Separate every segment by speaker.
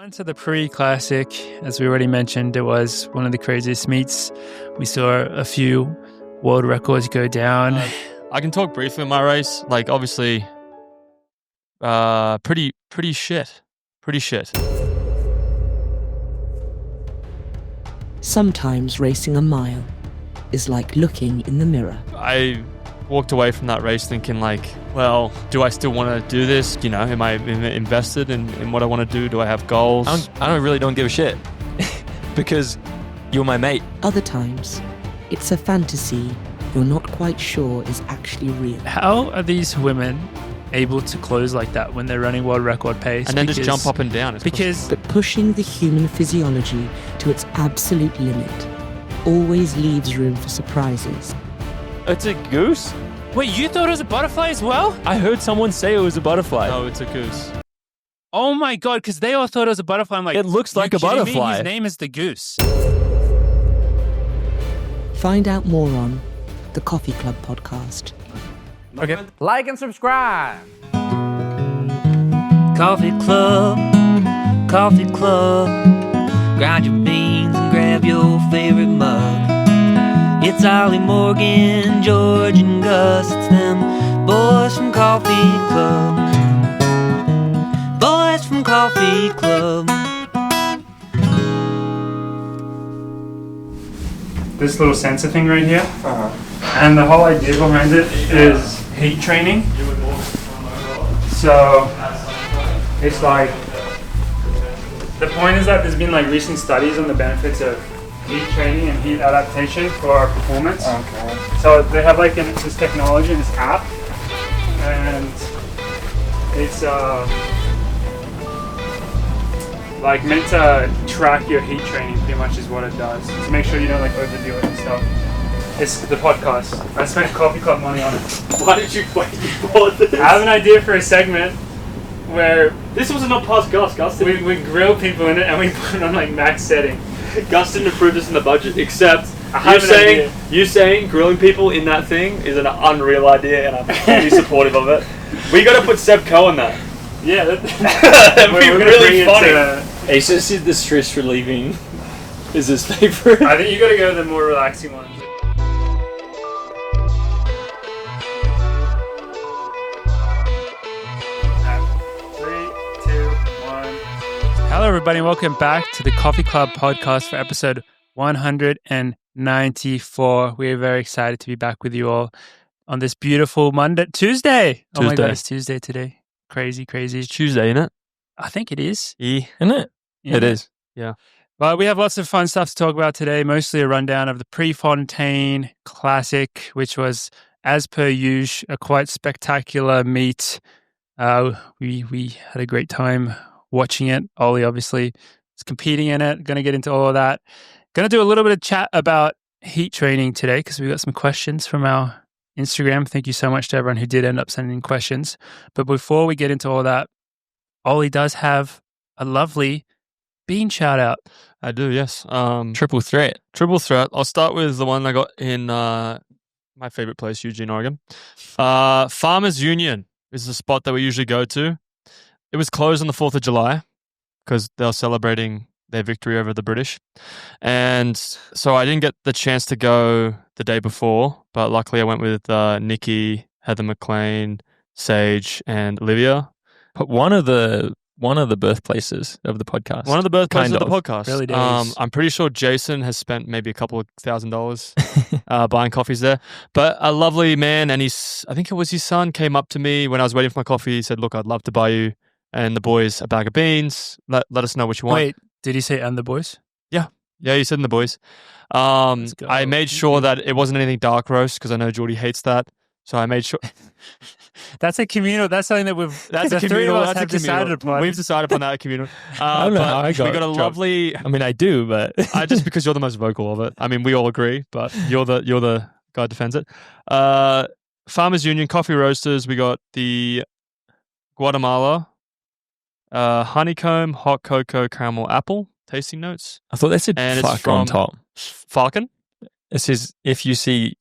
Speaker 1: On to the pre-classic. As we already mentioned, it was one of the craziest meets. We saw a few world records go down.
Speaker 2: I can talk briefly on my race. Like, obviously, pretty shit. Pretty shit.
Speaker 3: Sometimes racing a mile is like looking in the mirror.
Speaker 2: I walked away from that race thinking like, well, do I still want to do this? You know, am I invested in what I want to do? Do I have goals?
Speaker 4: I really don't give a shit because you're my mate.
Speaker 3: Other times, it's a fantasy you're not quite sure is actually real.
Speaker 1: How are these women able to close like that when they're running world record pace?
Speaker 2: And then just jump up and down.
Speaker 3: But pushing the human physiology to its absolute limit always leaves room for surprises.
Speaker 4: It's a goose?
Speaker 1: Wait, you thought it was a butterfly as well?
Speaker 4: I heard someone say it was a butterfly.
Speaker 2: No, it's a goose.
Speaker 1: Oh my God, because they all thought it was a butterfly. I'm like,
Speaker 4: it looks like a butterfly.
Speaker 1: His name is the goose.
Speaker 3: Find out more on the Coffee Club podcast.
Speaker 1: Okay.
Speaker 5: Like and subscribe.
Speaker 6: Coffee Club, Coffee Club. Grind your beans and grab your favorite mug. It's Ollie, Morgan, George, and Gus. It's them boys from Coffee Club. Boys from Coffee Club.
Speaker 1: This little sensor thing right here. And the whole idea behind it is heat training. So it's like, the point is that there's been like recent studies on the benefits of heat training and heat adaptation for our performance. Okay. So they have like this technology, this app, and it's like meant to track your heat training. Pretty much is what it does, to make sure you don't like overdo it and stuff. It's the podcast. I spent Coffee Club money on it.
Speaker 2: Why did you bought this?
Speaker 1: I have an idea for a segment where
Speaker 2: This was not past Gus.
Speaker 1: we grill people in it and we put it on like max setting.
Speaker 2: Gus didn't approve this in the budget, except
Speaker 1: I have an idea.
Speaker 2: you saying grilling people in that thing is an unreal idea, and I'm fully supportive of it. We got to put Seb Coe in that.
Speaker 1: Yeah,
Speaker 2: That'd be really funny.
Speaker 4: Ace said the stress relieving is his favorite.
Speaker 1: I think you got to go the more relaxing ones. Hello, everybody, and welcome back to the Coffee Club podcast for episode 194. We are very excited to be back with you all on this beautiful Tuesday. Oh my God, it's Tuesday today. Crazy.
Speaker 2: It's Tuesday, isn't it?
Speaker 1: I think it is.
Speaker 4: Isn't it?
Speaker 1: Yeah.
Speaker 4: It is.
Speaker 2: Yeah.
Speaker 1: Well, we have lots of fun stuff to talk about today, mostly a rundown of the Prefontaine Classic, which was, as per usual, a quite spectacular meet. We had a great time watching it. Ollie obviously is competing in it. Going to get into all of that. Going to do a little bit of chat about heat training today because we got some questions from our Instagram. Thank you so much to everyone who did end up sending in questions. But before we get into all that, Ollie does have a lovely bean shout out.
Speaker 2: I do, yes.
Speaker 4: Triple threat.
Speaker 2: I'll start with the one I got in my favorite place, Eugene, Oregon. Farmers Union is the spot that we usually go to. It was closed on the 4th of July because they were celebrating their victory over the British. And so I didn't get the chance to go the day before, but luckily I went with Nikki, Heather McLean, Sage, and Olivia.
Speaker 4: But one of the birthplaces of the podcast.
Speaker 2: One of the birthplaces of the podcast.
Speaker 1: Really days.
Speaker 2: I'm pretty sure Jason has spent maybe a couple of $1,000 buying coffees there. But a lovely man, and I think it was his son, came up to me when I was waiting for my coffee. He said, "Look, I'd love to buy you and the boys a bag of beans. Let us know what you want."
Speaker 1: Wait, did he say "and the boys"?
Speaker 2: Yeah, he said "and the boys." I made sure that it wasn't anything dark roast because I know Geordie hates that. So I made sure.
Speaker 1: That's a communal. That's something that
Speaker 2: That's a communal. That's a decided upon. We've decided upon that communal.
Speaker 4: I don't know how I got
Speaker 2: we got a lovely.
Speaker 4: I mean, I do, but
Speaker 2: just because you're the most vocal of it. I mean, we all agree, but you're the guy who defends it. Farmers Union Coffee Roasters. We got the Guatemala honeycomb, hot cocoa, caramel, apple tasting notes.
Speaker 4: I thought they said fuck on top.
Speaker 2: Falcon.
Speaker 4: It says FUC.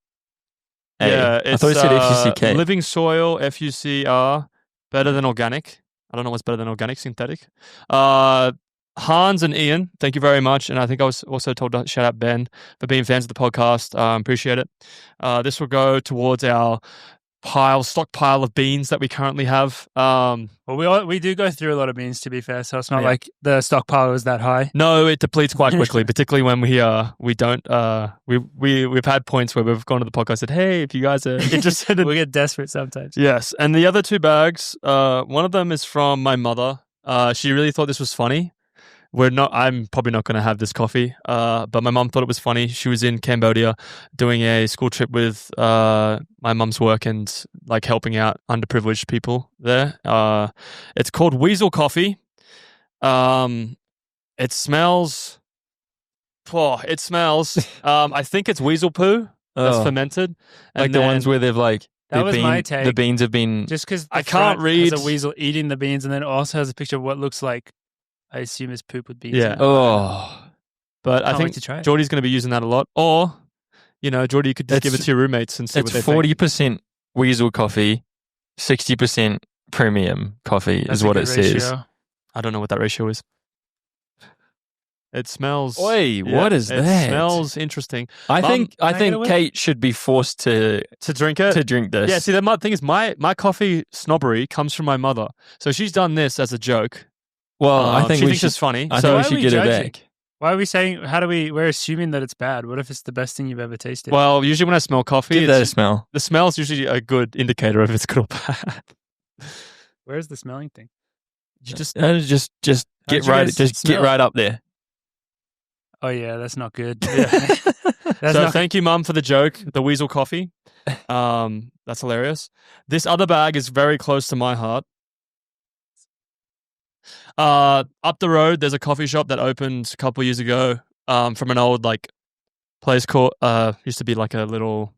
Speaker 2: Yeah,
Speaker 4: I thought it said FUCK.
Speaker 2: Living soil, FUCR, better than organic. I don't know what's better than organic, synthetic. Hans and Ian, thank you very much. And I think I was also told to shout out Ben for being fans of the podcast. Appreciate it. This will go towards our stockpile of beans that we currently have.
Speaker 1: Well, we do go through a lot of beans, to be fair, so it's not like the stockpile is that high.
Speaker 2: No, it depletes quite quickly, particularly when we don't. We've had points where we've gone to the podcast and said, "Hey, if you guys are interested,"
Speaker 1: we get desperate sometimes.
Speaker 2: Yes, and the other 2 bags, one of them is from my mother. She really thought this was funny. I'm probably not going to have this coffee, but my mum thought it was funny. She was in Cambodia doing a school trip with my mum's work and like helping out underprivileged people there. It's called Weasel Coffee. It smells. I think it's weasel poo that's fermented,
Speaker 4: like the ones where they've like.
Speaker 1: That was my take.
Speaker 4: The beans have been
Speaker 1: just because
Speaker 2: I can't read.
Speaker 1: Has a weasel eating the beans, and then it also has a picture of what looks like. I assume it's poop with beans.
Speaker 2: Yeah. But I think Geordie's going to be using that a lot. Or, Geordie, you could just give it to your roommates and see what they think.
Speaker 4: It's 40% weasel coffee, 60% premium coffee is what it says.
Speaker 2: I don't know what that ratio is. It smells.
Speaker 4: Oi, what is that?
Speaker 2: It smells interesting.
Speaker 4: I think Kate should be forced to
Speaker 2: drink it.
Speaker 4: To drink this.
Speaker 2: Yeah. See, the thing is, my coffee snobbery comes from my mother. So she's done this as a joke.
Speaker 4: Well, I think
Speaker 2: she thinks it's funny.
Speaker 4: I think we should get it back.
Speaker 1: Why are we saying? We're assuming that it's bad. What if it's the best thing you've ever tasted?
Speaker 2: Well, usually when I smell coffee,
Speaker 4: give that a smell.
Speaker 2: The smell's usually a good indicator of if it's good or bad.
Speaker 1: Where's the smelling thing?
Speaker 4: You just get right up there.
Speaker 1: Oh yeah, that's not good.
Speaker 2: Yeah. Thank you, Mum, for the joke. The weasel coffee. That's hilarious. This other bag is very close to my heart. Up the road, there's a coffee shop that opened a couple of years ago from an old place called used to be like a little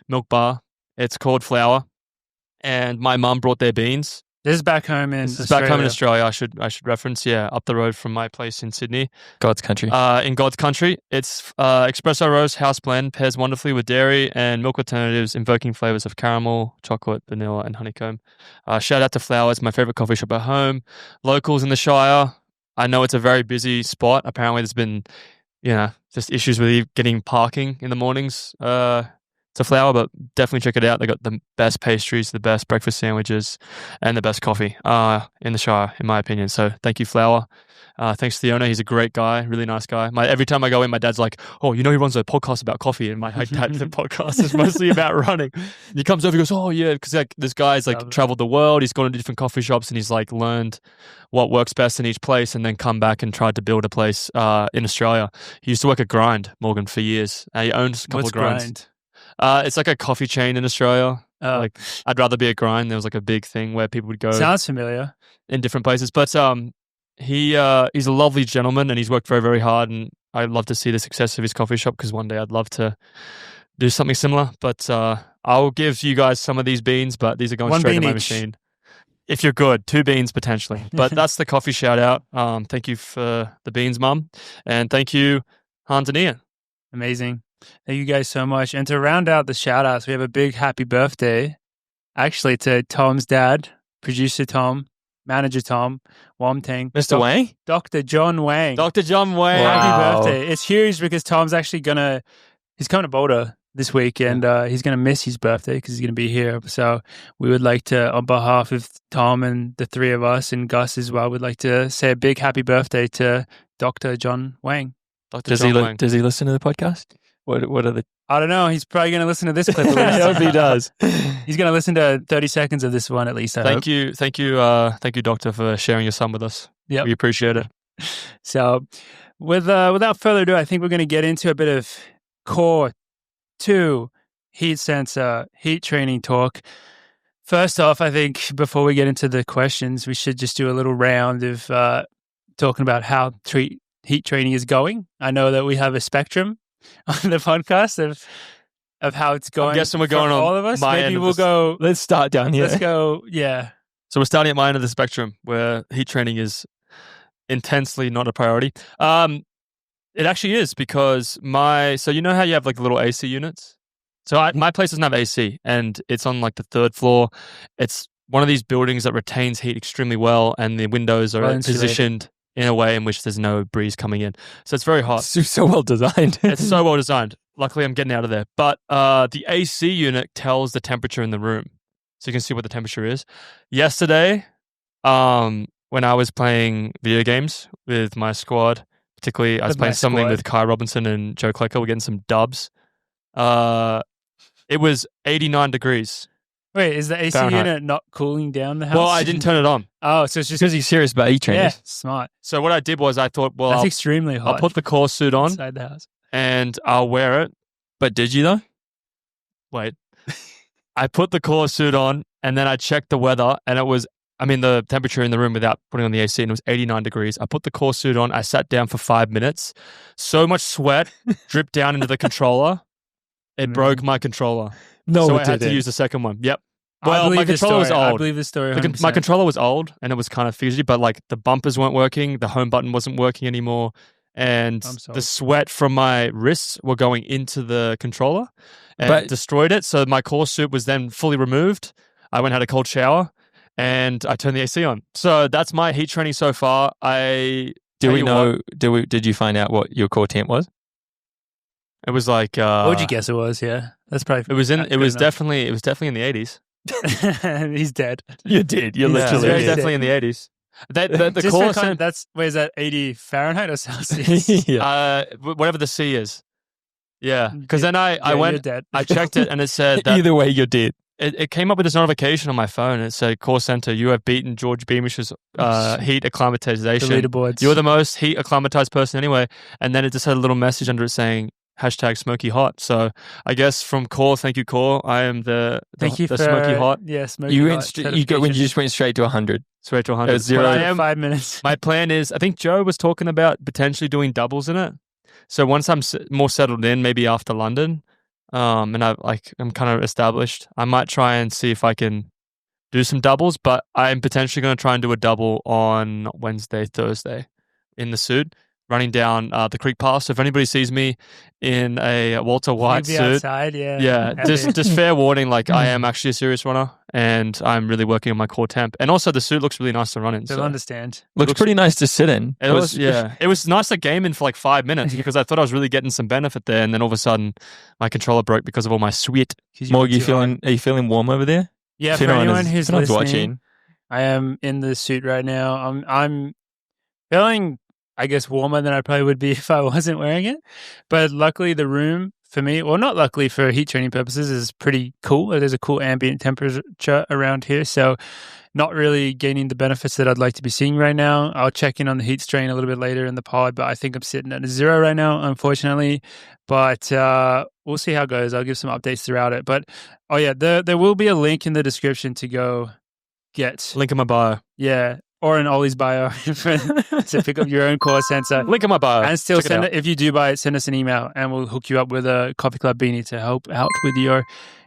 Speaker 2: milk bar. It's called Flower, and my mum brought their beans.
Speaker 1: This is back home in
Speaker 2: Australia. I should reference. Yeah, up the road from my place in Sydney.
Speaker 4: God's country.
Speaker 2: In God's country. It's espresso roast house blend, pairs wonderfully with dairy and milk alternatives, invoking flavors of caramel, chocolate, vanilla, and honeycomb. Shout out to Flowers, my favorite coffee shop at home. Locals in the Shire. I know it's a very busy spot. Apparently, there's been, just issues with getting parking in the mornings. To Flower, but definitely check it out. They got the best pastries, the best breakfast sandwiches, and the best coffee in the Shire, in my opinion. So thank you, Flower. Thanks to the owner. He's a great guy, really nice guy. Every time I go in, my dad's like, "Oh, he runs a podcast about coffee," and my dad's podcast is mostly about running. And he comes over, he goes, "Oh yeah," because this guy's traveled the world. He's gone to different coffee shops and he's learned what works best in each place, and then come back and tried to build a place in Australia. He used to work at Grind, Morgan, for years. He owns a couple of Grinds.
Speaker 1: Grind?
Speaker 2: It's like a coffee chain in Australia. I'd rather be at Grind. There was a big thing where people would go.
Speaker 1: Sounds familiar.
Speaker 2: In different places, but he's a lovely gentleman and he's worked very, very hard. And I'd love to see the success of his coffee shop because one day I'd love to do something similar. But I'll give you guys some of these beans, but these are going straight to my machine. If you're good, 2 beans potentially. But that's the coffee shout out. Thank you for the beans, Mum, and thank you, Hans and Ian.
Speaker 1: Amazing. Thank you guys so much. And to round out the shout outs, we have a big happy birthday actually to Tom's dad, producer Tom, manager Tom, Womtang.
Speaker 4: Mr. Wang?
Speaker 1: Dr. John Wang.
Speaker 2: Dr. John Wang.
Speaker 4: Wow.
Speaker 1: Happy birthday. It's huge because Tom's actually he's coming to Boulder this week and he's going to miss his birthday because he's going to be here. So we would like to, on behalf of Tom and the 3 of us and Gus as well, we'd like to say a big happy birthday to Dr. John Wang.
Speaker 4: Does he listen to the podcast? What are the...
Speaker 1: I don't know. He's probably going to listen to this clip.
Speaker 4: I hope he does.
Speaker 1: He's going to listen to 30 seconds of this one at least.
Speaker 2: Thank you, Doctor, for sharing your son with us.
Speaker 1: Yeah,
Speaker 2: we appreciate it.
Speaker 1: So, without further ado, I think we're going to get into a bit of core 2 heat sensor heat training talk. First off, I think before we get into the questions, we should just do a little round of talking about how heat training is going. I know that we have a spectrum on the podcast of how it's going.
Speaker 2: I'm guessing we're going on
Speaker 1: all of us.
Speaker 2: my
Speaker 1: Maybe
Speaker 2: end
Speaker 1: we'll go.
Speaker 4: Let's start down here.
Speaker 1: Let's go. Yeah.
Speaker 2: So we're starting at my end of the spectrum where heat training is intensely not a priority. It actually is because so you know how you have the little AC units? So my place doesn't have AC and it's on the 3rd floor. It's one of these buildings that retains heat extremely well and the windows are positioned in a way in which there's no breeze coming in. So it's very hot.
Speaker 4: It's so well designed.
Speaker 2: It's so well designed. Luckily, I'm getting out of there. But the AC unit tells the temperature in the room. So you can see what the temperature is. Yesterday, when I was playing video games with my squad, particularly I was playing something with Kai Robinson and Joe Klecker, we're getting some dubs. It was 89 degrees.
Speaker 1: Wait, is the AC
Speaker 2: Fahrenheit.
Speaker 1: unit not cooling down the house?
Speaker 2: Well, I didn't turn it on.
Speaker 1: Oh, so it's just
Speaker 4: Because he's serious about heat training.
Speaker 1: yeah, smart.
Speaker 2: So what I did was I thought, well,
Speaker 1: That's extremely hot.
Speaker 2: I'll put the core suit on
Speaker 1: inside the house.
Speaker 2: and I'll wear it.
Speaker 4: But did you though?
Speaker 2: Wait. I put the core suit on and then I checked the weather and it was, the temperature in the room without putting on the AC and it was 89 degrees. I put the core suit on. I sat down for 5 minutes. So much sweat dripped down into the controller. It broke my controller.
Speaker 4: No,
Speaker 2: so
Speaker 4: it
Speaker 2: I had to
Speaker 4: didn't.
Speaker 2: use the second one. Yep.
Speaker 1: I
Speaker 2: Well,
Speaker 1: believe
Speaker 2: my
Speaker 1: the
Speaker 2: controller was
Speaker 1: story. I
Speaker 2: old.
Speaker 1: believe the story.
Speaker 2: My
Speaker 1: 100%.
Speaker 2: controller was old and it was kind of fidgety, but like the bumpers weren't working. The home button wasn't working anymore. And the sweat from my wrists were going into the controller and it destroyed it. So my core suit was then fully removed. I went and had a cold shower and I turned the AC on. So that's my heat training so far.
Speaker 4: Did you find out what your core temp was?
Speaker 2: It was like
Speaker 1: what would you guess it was? Yeah, that's probably.
Speaker 2: It was definitely in the 80s.
Speaker 1: He's dead.
Speaker 4: You did. You're
Speaker 2: It was
Speaker 4: literally
Speaker 2: very
Speaker 4: dead.
Speaker 2: definitely in the 80s. The
Speaker 1: Just
Speaker 2: core
Speaker 1: for
Speaker 2: temp,
Speaker 1: that's where's that 80 Fahrenheit or Celsius?
Speaker 2: whatever the C is. Yeah, because then I
Speaker 1: you're
Speaker 2: went,
Speaker 1: dead.
Speaker 2: I checked it and it said that
Speaker 4: Either way, you're dead.
Speaker 2: it came up with this notification on my phone. It said, Core Center, you have beaten George Beamish's heat acclimatization.
Speaker 1: The leaderboards.
Speaker 2: You're the most heat acclimatized person anyway. And then it just had a little message under it saying, #smoky hot. So I guess from Core, thank you, Core. I am the smoky hot.
Speaker 1: Yeah, smoky
Speaker 4: You
Speaker 1: hot.
Speaker 4: when you just went straight to 100.
Speaker 2: Straight to 100.
Speaker 4: It was 0
Speaker 1: to 5 minutes.
Speaker 2: My plan is, I think Joe was talking about potentially doing doubles in it. So once I'm more settled in, maybe after London, and I'm kind of established, I might try and see if I can do some doubles, but I'm potentially going to try and do a double on Wednesday, Thursday in the suit, running down the Creek Pass. So if anybody sees me in a Walter White suit,
Speaker 1: outside,
Speaker 2: just fair warning, like I am actually a serious runner and I'm really working on my core temp. And also the suit looks really nice to run in.
Speaker 1: They'll understand.
Speaker 4: Looks pretty nice to sit in.
Speaker 2: It was nice to game in for like 5 minutes because I thought I was really getting some benefit there. And then all of a sudden my controller broke because of all my sweat.
Speaker 4: Morg, are you feeling warm over there?
Speaker 1: Yeah, for anyone who's listening,
Speaker 4: watching,
Speaker 1: I am in the suit right now. I'm feeling, I guess, warmer than I probably would be if I wasn't wearing it. But luckily the room for me, well, not luckily for heat training purposes, is pretty cool. There's a cool ambient temperature around here. So not really gaining the benefits that I'd like to be seeing right now. I'll check in on the heat strain a little bit later in the pod, but I think I'm sitting at a 0 right now, unfortunately. But we'll see how it goes. I'll give some updates throughout it. But, oh yeah, there will be a link in the description to go get.
Speaker 2: Link in my bio.
Speaker 1: Yeah. Or in Ollie's bio to pick up your own core sensor.
Speaker 2: Link in my bio.
Speaker 1: And still
Speaker 2: Check
Speaker 1: send it, if you do buy it, send us an email and we'll hook you up with a Coffee Club beanie to help out with your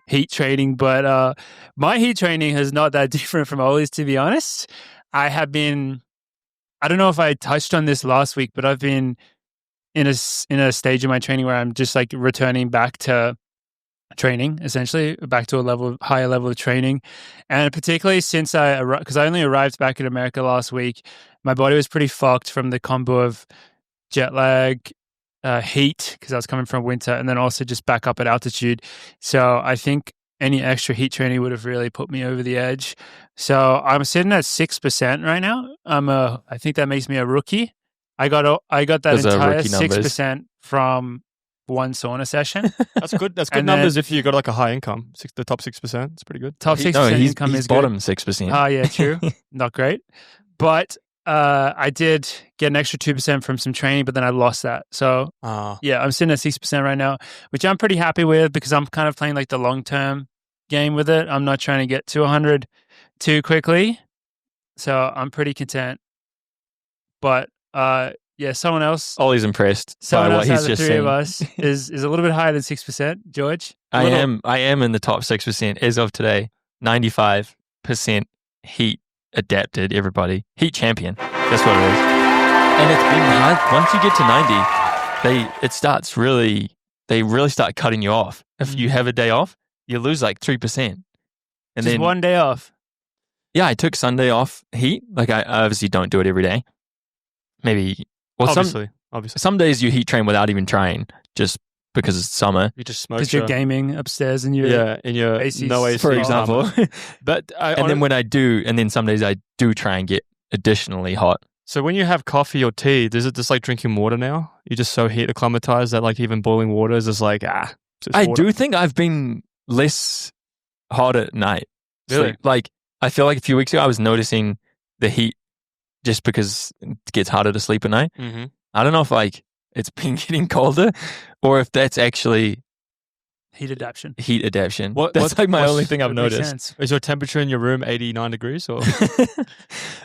Speaker 1: heat training. But my heat training is not that different from Ollie's, to be honest. I don't know if I touched on this last week, but I've been in a stage of my training where I'm just like returning back to training, essentially back to higher level of training. And particularly since because I only arrived back in America last week, my body was pretty fucked from the combo of jet lag, heat, because I was coming from winter, and then also just back up at altitude. So I think any extra heat training would have really put me over the edge. So I'm sitting at 6% right now. I think that makes me a rookie. I got that
Speaker 4: Those are
Speaker 1: entire
Speaker 4: rookie numbers.
Speaker 1: 6% from one sauna session.
Speaker 2: That's good. That's good
Speaker 1: And
Speaker 2: numbers
Speaker 1: then-
Speaker 2: if you got like a high income. The top 6%. It's pretty good.
Speaker 1: Top 6%
Speaker 4: he's
Speaker 1: income is
Speaker 4: bottom
Speaker 1: good.
Speaker 4: 6%.
Speaker 1: Oh, yeah, true. Not great. But I did get an extra 2% from some training, but then I lost that. So yeah, I'm sitting at 6% right now, which I'm pretty happy with because I'm kind of playing like the long-term game with it. I'm not trying to get to 100 too quickly. So I'm pretty content. But yeah, someone else
Speaker 4: Ollie's impressed by
Speaker 1: Someone
Speaker 4: what
Speaker 1: else out
Speaker 4: he's
Speaker 1: of the
Speaker 4: just
Speaker 1: three
Speaker 4: seen.
Speaker 1: of us is a little bit higher than 6%. George?
Speaker 4: I am in the top 6% as of today. 95% heat adapted, everybody. Heat champion. That's what it is. And it's been hard. Once you get to 90, they really start cutting you off. If you have a day off, you lose like 3%. And
Speaker 1: Just
Speaker 4: then
Speaker 1: one day off.
Speaker 4: yeah, I took Sunday off heat. Like I obviously don't do it every day. maybe. Well,
Speaker 2: Obviously.
Speaker 4: some days you heat train without even trying, just because it's summer.
Speaker 2: You just smoke.
Speaker 1: Because you're gaming upstairs and you're
Speaker 2: in your
Speaker 1: ACs,
Speaker 2: no AC,
Speaker 4: for example.
Speaker 2: But
Speaker 4: then some days I do try and get additionally hot.
Speaker 2: So when you have coffee or tea, is it just like drinking water now? You're just so heat acclimatized that like even boiling water is just like it's just
Speaker 4: I
Speaker 2: water.
Speaker 4: do think I've been less hot at night.
Speaker 2: Really?
Speaker 4: Like I feel like a few weeks ago I was noticing the heat just because it gets harder to sleep at night.
Speaker 2: Mm-hmm.
Speaker 4: I don't know if like it's been getting colder or if that's actually
Speaker 1: heat adaptation.
Speaker 4: That's like my only thing I've noticed.
Speaker 2: Is your temperature in your room 89 degrees or?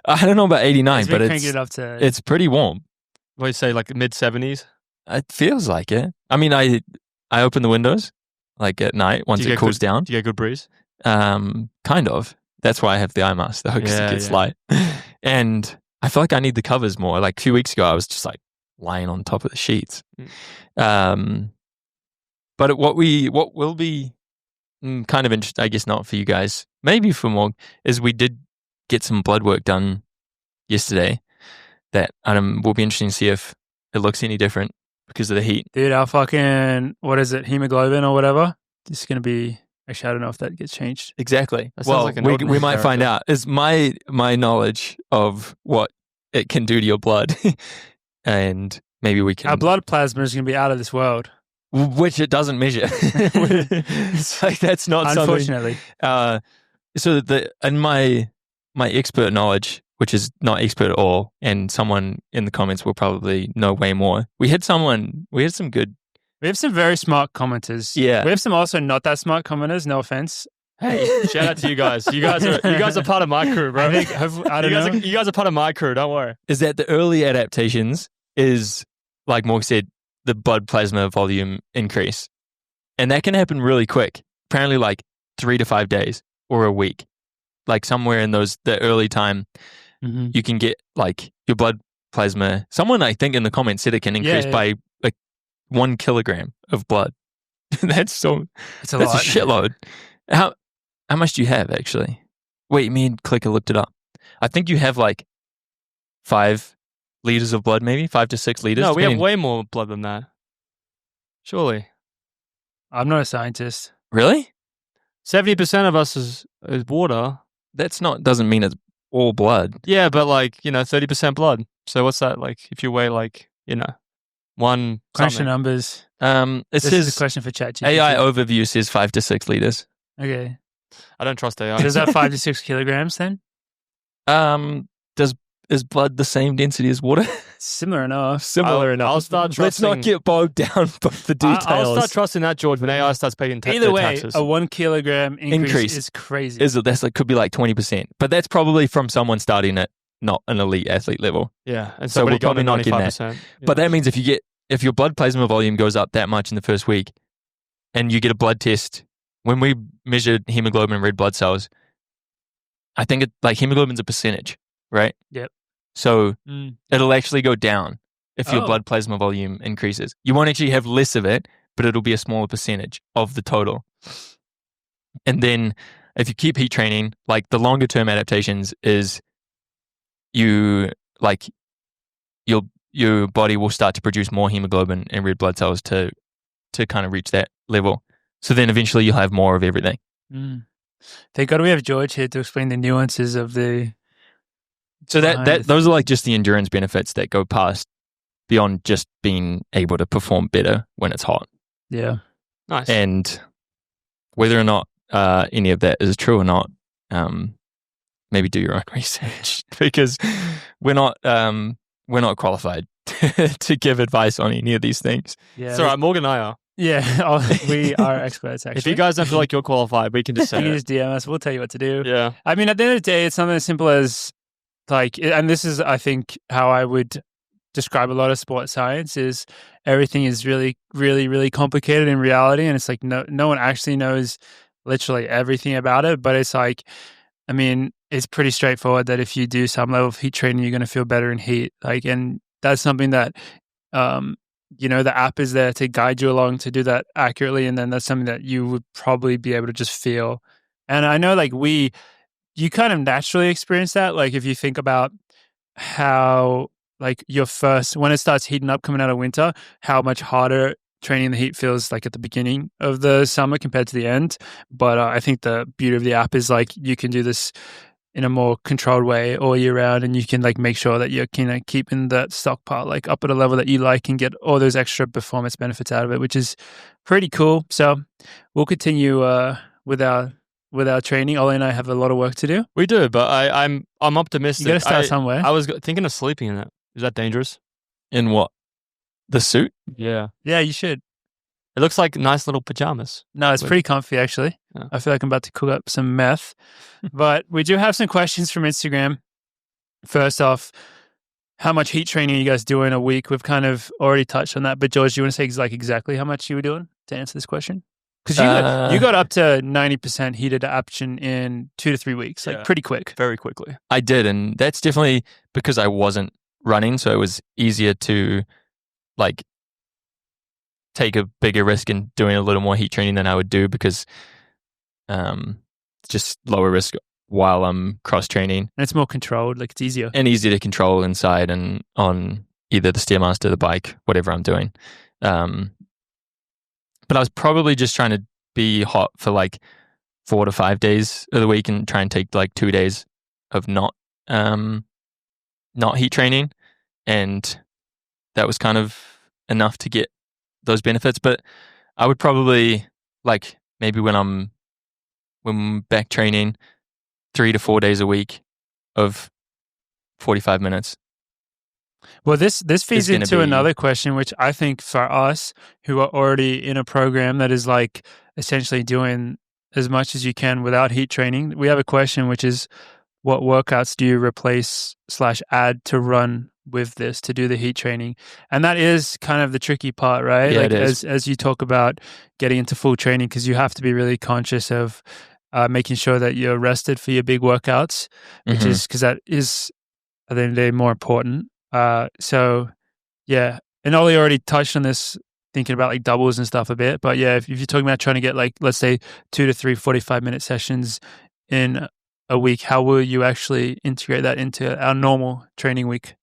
Speaker 4: I don't know about 89, but
Speaker 1: it's
Speaker 4: pretty warm.
Speaker 2: What do you say, like mid 70s?
Speaker 4: It feels like it. I mean, I open the windows like at night once it cools down.
Speaker 2: Do you get good breeze?
Speaker 4: Kind of. That's why I have the eye mask though, because it gets light. And I feel like I need the covers more. Like a few weeks ago, I was just like lying on top of the sheets. But what will be kind of interesting, I guess not for you guys, maybe for Morg, is we did get some blood work done yesterday that will be interesting to see if it looks any different because of the heat.
Speaker 1: Dude, our fucking, what is it, hemoglobin or whatever? This is going to be, actually, I don't know if that gets changed.
Speaker 4: Exactly.
Speaker 2: Well, like
Speaker 4: we might find out. Is my knowledge of what it can do to your blood, and maybe we can.
Speaker 1: Our blood plasma is going to be out of this world.
Speaker 4: Which it doesn't measure. It's like that's not
Speaker 1: unfortunately.
Speaker 4: So in my expert knowledge, which is not expert at all, and someone in the comments will probably know way more. We had some good.
Speaker 1: We have some very smart commenters.
Speaker 4: Yeah.
Speaker 1: We have some also not that smart commenters. No offense.
Speaker 2: Hey, shout out to you guys. You guys are part of my crew, bro.
Speaker 1: I don't know.
Speaker 2: You guys are part of my crew. Don't worry.
Speaker 4: Is that the early adaptations is, like Morg said, the blood plasma volume increase. And that can happen really quick. Apparently like 3 to 5 days or a week. Like somewhere in the early time, you can get like your blood plasma. Someone I think in the comments said it can increase by like 1 kilogram of blood. That's a shitload. How much do you have actually? Wait, me and Clicker looked it up. I think you have like 5 liters of blood, maybe 5 to 6 liters.
Speaker 2: No, we have way more blood than that. Surely.
Speaker 1: I'm not a scientist.
Speaker 4: Really?
Speaker 2: 70% of us is water.
Speaker 4: Doesn't mean it's all blood.
Speaker 2: Yeah, but like, 30% blood. So what's that like if you weigh like, one
Speaker 1: Crunch the
Speaker 2: something?
Speaker 1: numbers.
Speaker 4: This
Speaker 1: is a question for ChatGPT.
Speaker 4: AI overview says 5 to 6 liters.
Speaker 1: Okay.
Speaker 2: I don't trust AI.
Speaker 1: Does that 5 to 6 kilograms then?
Speaker 4: Is blood the same density as water?
Speaker 1: Similar enough.
Speaker 2: I'll start trusting.
Speaker 4: Let's not get bogged down by the details.
Speaker 2: I'll start trusting that, George, when AI starts paying
Speaker 1: Either way,
Speaker 2: taxes.
Speaker 1: a 1 kilogram increase is crazy.
Speaker 4: Could be like 20%. But that's probably from someone starting at not an elite athlete level.
Speaker 2: Yeah. And
Speaker 4: so we're
Speaker 2: got
Speaker 4: probably not getting that.
Speaker 2: 95%. Yeah.
Speaker 4: But that means if your blood plasma volume goes up that much in the first week and you get a blood test, when we measured hemoglobin and red blood cells, I think hemoglobin's a percentage, right?
Speaker 1: Yep.
Speaker 4: So it'll actually go down if your blood plasma volume increases. You won't actually have less of it, but it'll be a smaller percentage of the total. And then if you keep heat training, like the longer term adaptations is your body will start to produce more hemoglobin and red blood cells to kind of reach that level. So then eventually you'll have more of everything.
Speaker 1: Thank God we have George here to explain the nuances of the...
Speaker 4: So those are like just the endurance benefits that go past beyond just being able to perform better when it's hot.
Speaker 1: Yeah.
Speaker 2: Nice.
Speaker 4: And whether or not any of that is true or not, maybe do your own research because we're not qualified to give advice on any of these things.
Speaker 1: Yeah.
Speaker 2: It's all right. Morgan and I are.
Speaker 1: Yeah, we are experts, actually.
Speaker 2: If you guys don't feel like you're qualified, we can just say
Speaker 1: you can
Speaker 2: it.
Speaker 1: just DM us. We'll tell you what to do.
Speaker 2: Yeah.
Speaker 1: I mean, at the end of the day, it's something as simple as and this is, I think, how I would describe a lot of sports science is everything is really, really, really complicated in reality. And it's like no one actually knows literally everything about it. But it's like, I mean, it's pretty straightforward that if you do some level of heat training, you're going to feel better in heat. And that's something that, the app is there to guide you along to do that accurately. And then that's something that you would probably be able to just feel. And I know you kind of naturally experience that. Like if you think about how like your first, when it starts heating up coming out of winter, how much harder training in the heat feels like at the beginning of the summer compared to the end. But I think the beauty of the app is like you can do this in a more controlled way all year round, and you can like make sure that you're kind of keeping that stockpile like up at a level that you like and get all those extra performance benefits out of it, which is pretty cool. So we'll continue with our training. Ollie and I have a lot of work to do.
Speaker 2: We do, but I'm optimistic.
Speaker 1: You got to start somewhere.
Speaker 2: I was thinking of sleeping in it. Is that dangerous?
Speaker 4: In what? The suit?
Speaker 2: Yeah.
Speaker 1: Yeah, you should.
Speaker 2: It looks like nice little pajamas.
Speaker 1: No, it's pretty comfy, actually.
Speaker 2: Yeah.
Speaker 1: I feel like I'm about to cook up some meth. But we do have some questions from Instagram. First off, how much heat training are you guys doing a week? We've kind of already touched on that. But George, do you want to say like exactly how much you were doing to answer this question? Because you got up to 90% heat adaptation in 2 to 3 weeks, like pretty quick.
Speaker 2: Very quickly.
Speaker 4: I did, and that's definitely because I wasn't running, so it was easier to like take a bigger risk in doing a little more heat training than I would do because just lower risk while I'm cross training.
Speaker 1: And it's more controlled, like it's easier.
Speaker 4: And easy to control inside and on either the Stairmaster, the bike, whatever I'm doing. But I was probably just trying to be hot for like 4 to 5 days of the week and try and take like 2 days of not heat training. And that was kind of enough to get those benefits. But I would probably like maybe when I'm back training 3 to 4 days a week of 45 minutes.
Speaker 1: Well, this feeds into another question, which I think for us who are already in a program that is like essentially doing as much as you can without heat training, we have a question, which is what workouts do you replace / add to run with this to do the heat training? And that is kind of the tricky part, right?
Speaker 4: Yeah,
Speaker 1: like
Speaker 4: it is.
Speaker 1: as you talk about getting into full training, because you have to be really conscious of making sure that you're rested for your big workouts, which is because that is at the end of the day more important. So yeah, and Ollie already touched on this, thinking about like doubles and stuff a bit, but yeah, if you're talking about trying to get like, let's say 2 to 3 45-minute sessions in a week, how will you actually integrate that into our normal training week?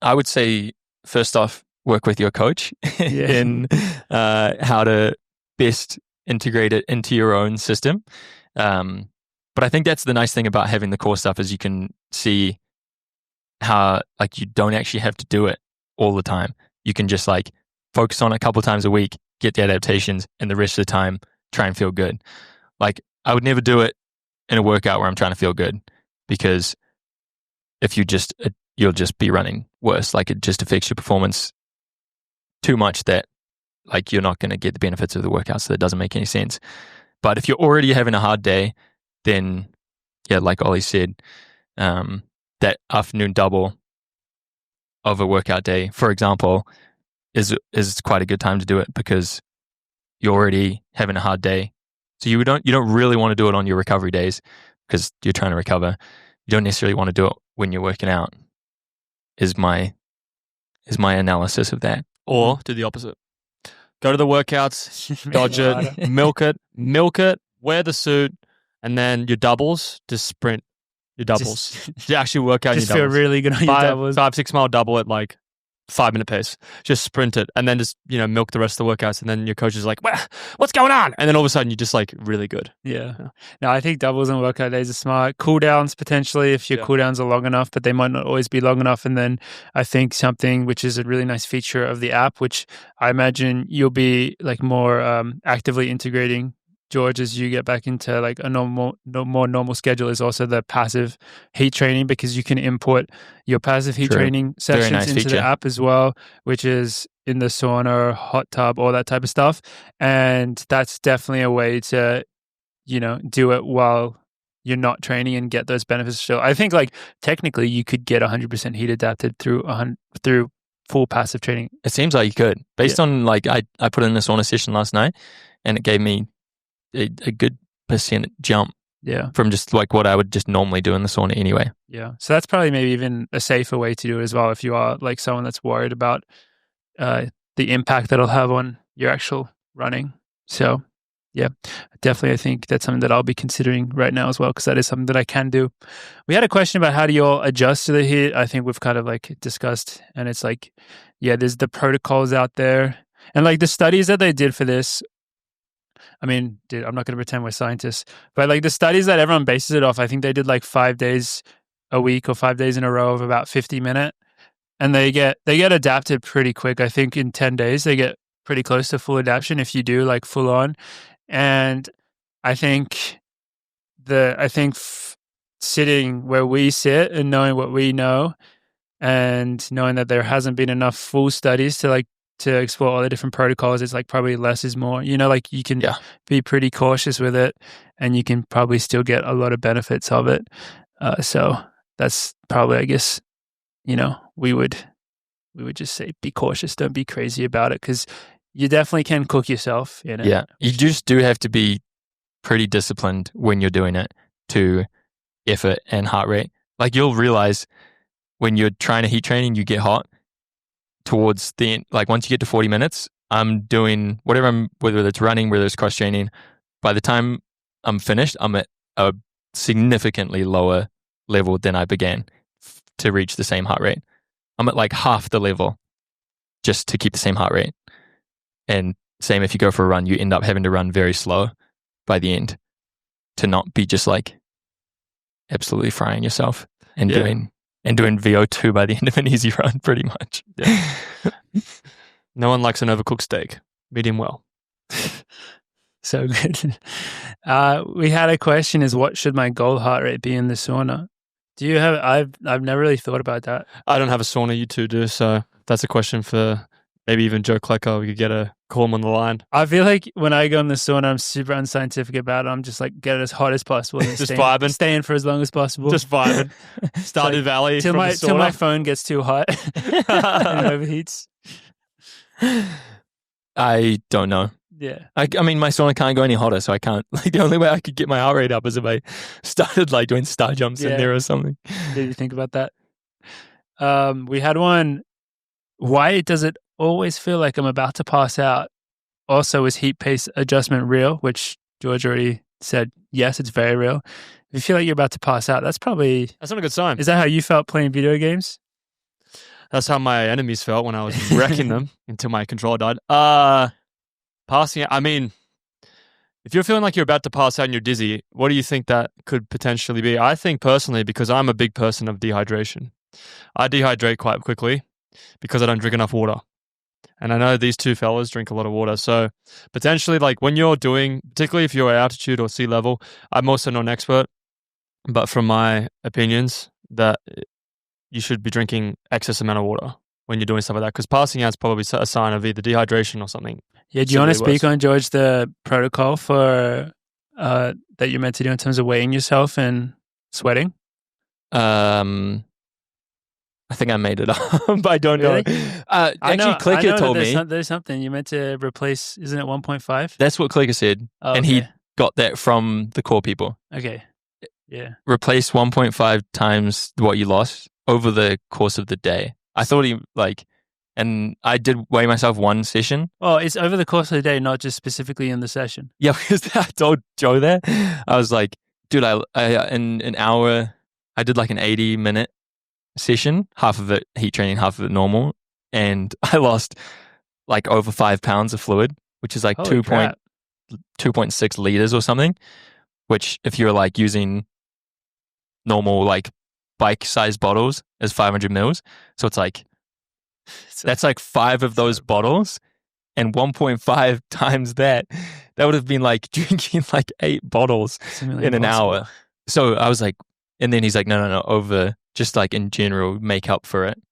Speaker 4: I would say first off, work with your coach in how to best integrate it into your own system. But I think that's the nice thing about having the core stuff is you can see how like you don't actually have to do it all the time. You can just like focus on it a couple times a week, get the adaptations, and the rest of the time try and feel good. Like I would never do it in a workout where I'm trying to feel good, because if you just you'll just be running worse. Like it just affects your performance too much that like you're not going to get the benefits of the workout. So that doesn't make any sense. But if you're already having a hard day, then yeah, like Ollie said, that afternoon double of a workout day, for example, is quite a good time to do it because you're already having a hard day. So you don't really want to do it on your recovery days because you're trying to recover. You don't necessarily want to do it when you're working out. Is my analysis of that.
Speaker 2: Or do the opposite. Go to the workouts, dodge it, milk it, wear the suit, and then your doubles, just sprint your doubles. Just actually work out your doubles.
Speaker 1: Just feel really good on your doubles.
Speaker 2: 5-6 mile double at like 5-minute pace. Just sprint it and then just, milk the rest of the workouts. And then your coach is like, what's going on? And then all of a sudden you're just like really good.
Speaker 1: Yeah. No, I think doubles and workout days are smart. Cooldowns potentially if your cooldowns are long enough, but they might not always be long enough. And then I think something which is a really nice feature of the app, which I imagine you'll be like more actively integrating, George, as you get back into like a more normal schedule, is also the passive heat training, because you can import your passive heat training sessions into the app as well, which is in the sauna, hot tub, all that type of stuff. And that's definitely a way to, do it while you're not training and get those benefits. So I think like technically you could get 100% heat adapted through full passive training.
Speaker 4: It seems like you could, based on like I put in a sauna session last night and it gave me a good % jump from just like what I would just normally do in the sauna anyway.
Speaker 1: Yeah. So that's probably maybe even a safer way to do it as well if you are like someone that's worried about the impact that'll have on your actual running. So Definitely. I think that's something that I'll be considering right now as well, because that is something that I can do. We had a question about how do you all adjust to the heat. I think we've kind of like discussed, and it's like, there's the protocols out there, and like the studies that they did for this. I mean, dude, I'm not going to pretend we're scientists, but like the studies that everyone bases it off, I think they did like 5 days a week or 5 days in a row of about 50-minute, and they get adapted pretty quick. I think in 10 days they get pretty close to full adaptation if you do like full on. And I think sitting where we sit and knowing what we know, and knowing that there hasn't been enough full studies to explore all the different protocols, it's like probably less is more. Like you can be pretty cautious with it, and you can probably still get a lot of benefits of it. So that's probably, I guess, we would just say be cautious, don't be crazy about it, because you definitely can cook yourself in it.
Speaker 4: Yeah, you just do have to be pretty disciplined when you're doing it to effort and heart rate. Like you'll realize when you're trying to heat training, you get hot towards the end. Like once you get to 40 minutes, I'm doing whatever whether it's running, whether it's cross training. By the time I'm finished, I'm at a significantly lower level than I began to reach the same heart rate. I'm at like half the level just to keep the same heart rate. And same if you go for a run, you end up having to run very slow by the end to not be just like absolutely frying yourself and doing VO2 by the end of an easy run, pretty much.
Speaker 2: Yeah. No one likes an overcooked steak. Medium well.
Speaker 1: So good. We had a question: is what should my goal heart rate be in the sauna? Do you have? I've never really thought about that.
Speaker 2: I don't have a sauna. You two do. So that's a question for maybe even Joe Klecker. We could call him on the line.
Speaker 1: I feel like when I go in the sauna, I'm super unscientific about it. I'm just like, get it as hot as possible. And
Speaker 2: just vibing.
Speaker 1: Stay in for as long as possible.
Speaker 2: Just vibing. Stardew
Speaker 1: like,
Speaker 2: Valley
Speaker 1: till
Speaker 2: till
Speaker 1: my phone gets too hot and overheats.
Speaker 4: I don't know.
Speaker 1: Yeah.
Speaker 4: I mean, my sauna can't go any hotter, so I can't. Like the only way I could get my heart rate up is if I started like doing star jumps in there or something.
Speaker 1: Did you think about that? We had one. Why does it always feel like I'm about to pass out? Also, is heat pace adjustment real? Which George already said, yes, it's very real. If you feel like you're about to pass out, that's not a good sign. Is that how you felt playing video games?
Speaker 2: That's how my enemies felt when I was wrecking them until my controller died. Passing out, I mean, if you're feeling like you're about to pass out and you're dizzy, what do you think that could potentially be? I think personally, because I'm a big person of dehydration, I dehydrate quite quickly because I don't drink enough water. And I know these two fellas drink a lot of water. So potentially, like when you're doing, particularly if you're at altitude or sea level, I'm also not an expert, but from my opinions, that you should be drinking excess amount of water when you're doing stuff like that, because passing out is probably a sign of either dehydration or something.
Speaker 1: Yeah, do you want to speak on, George, the protocol for that you're meant to do in terms of weighing yourself and sweating?
Speaker 4: I think I made it up, but I don't know. Actually, Clicker told me.
Speaker 1: There's something you meant to replace, isn't it 1.5?
Speaker 4: That's what Clicker said.
Speaker 1: Oh,
Speaker 4: and he got that from the core people.
Speaker 1: Okay. Yeah.
Speaker 4: Replace 1.5 times what you lost over the course of the day. I thought and I did weigh myself one session.
Speaker 1: Oh, it's over the course of the day, not just specifically in the session.
Speaker 4: Yeah, because I told Joe that. I was like, dude, I in an hour, I did like an 80-minute session, half of it heat training, half of it normal. And I lost like over 5 pounds of fluid, which is like 2.6 liters or something, which if you're like using normal like bike-sized bottles is 500 mils. So it's like, that's like 5 of those bottles, and 1.5 times that would have been like drinking like 8 botters in an hour. So I was like, and then he's like, no, over just like in general, make up for it.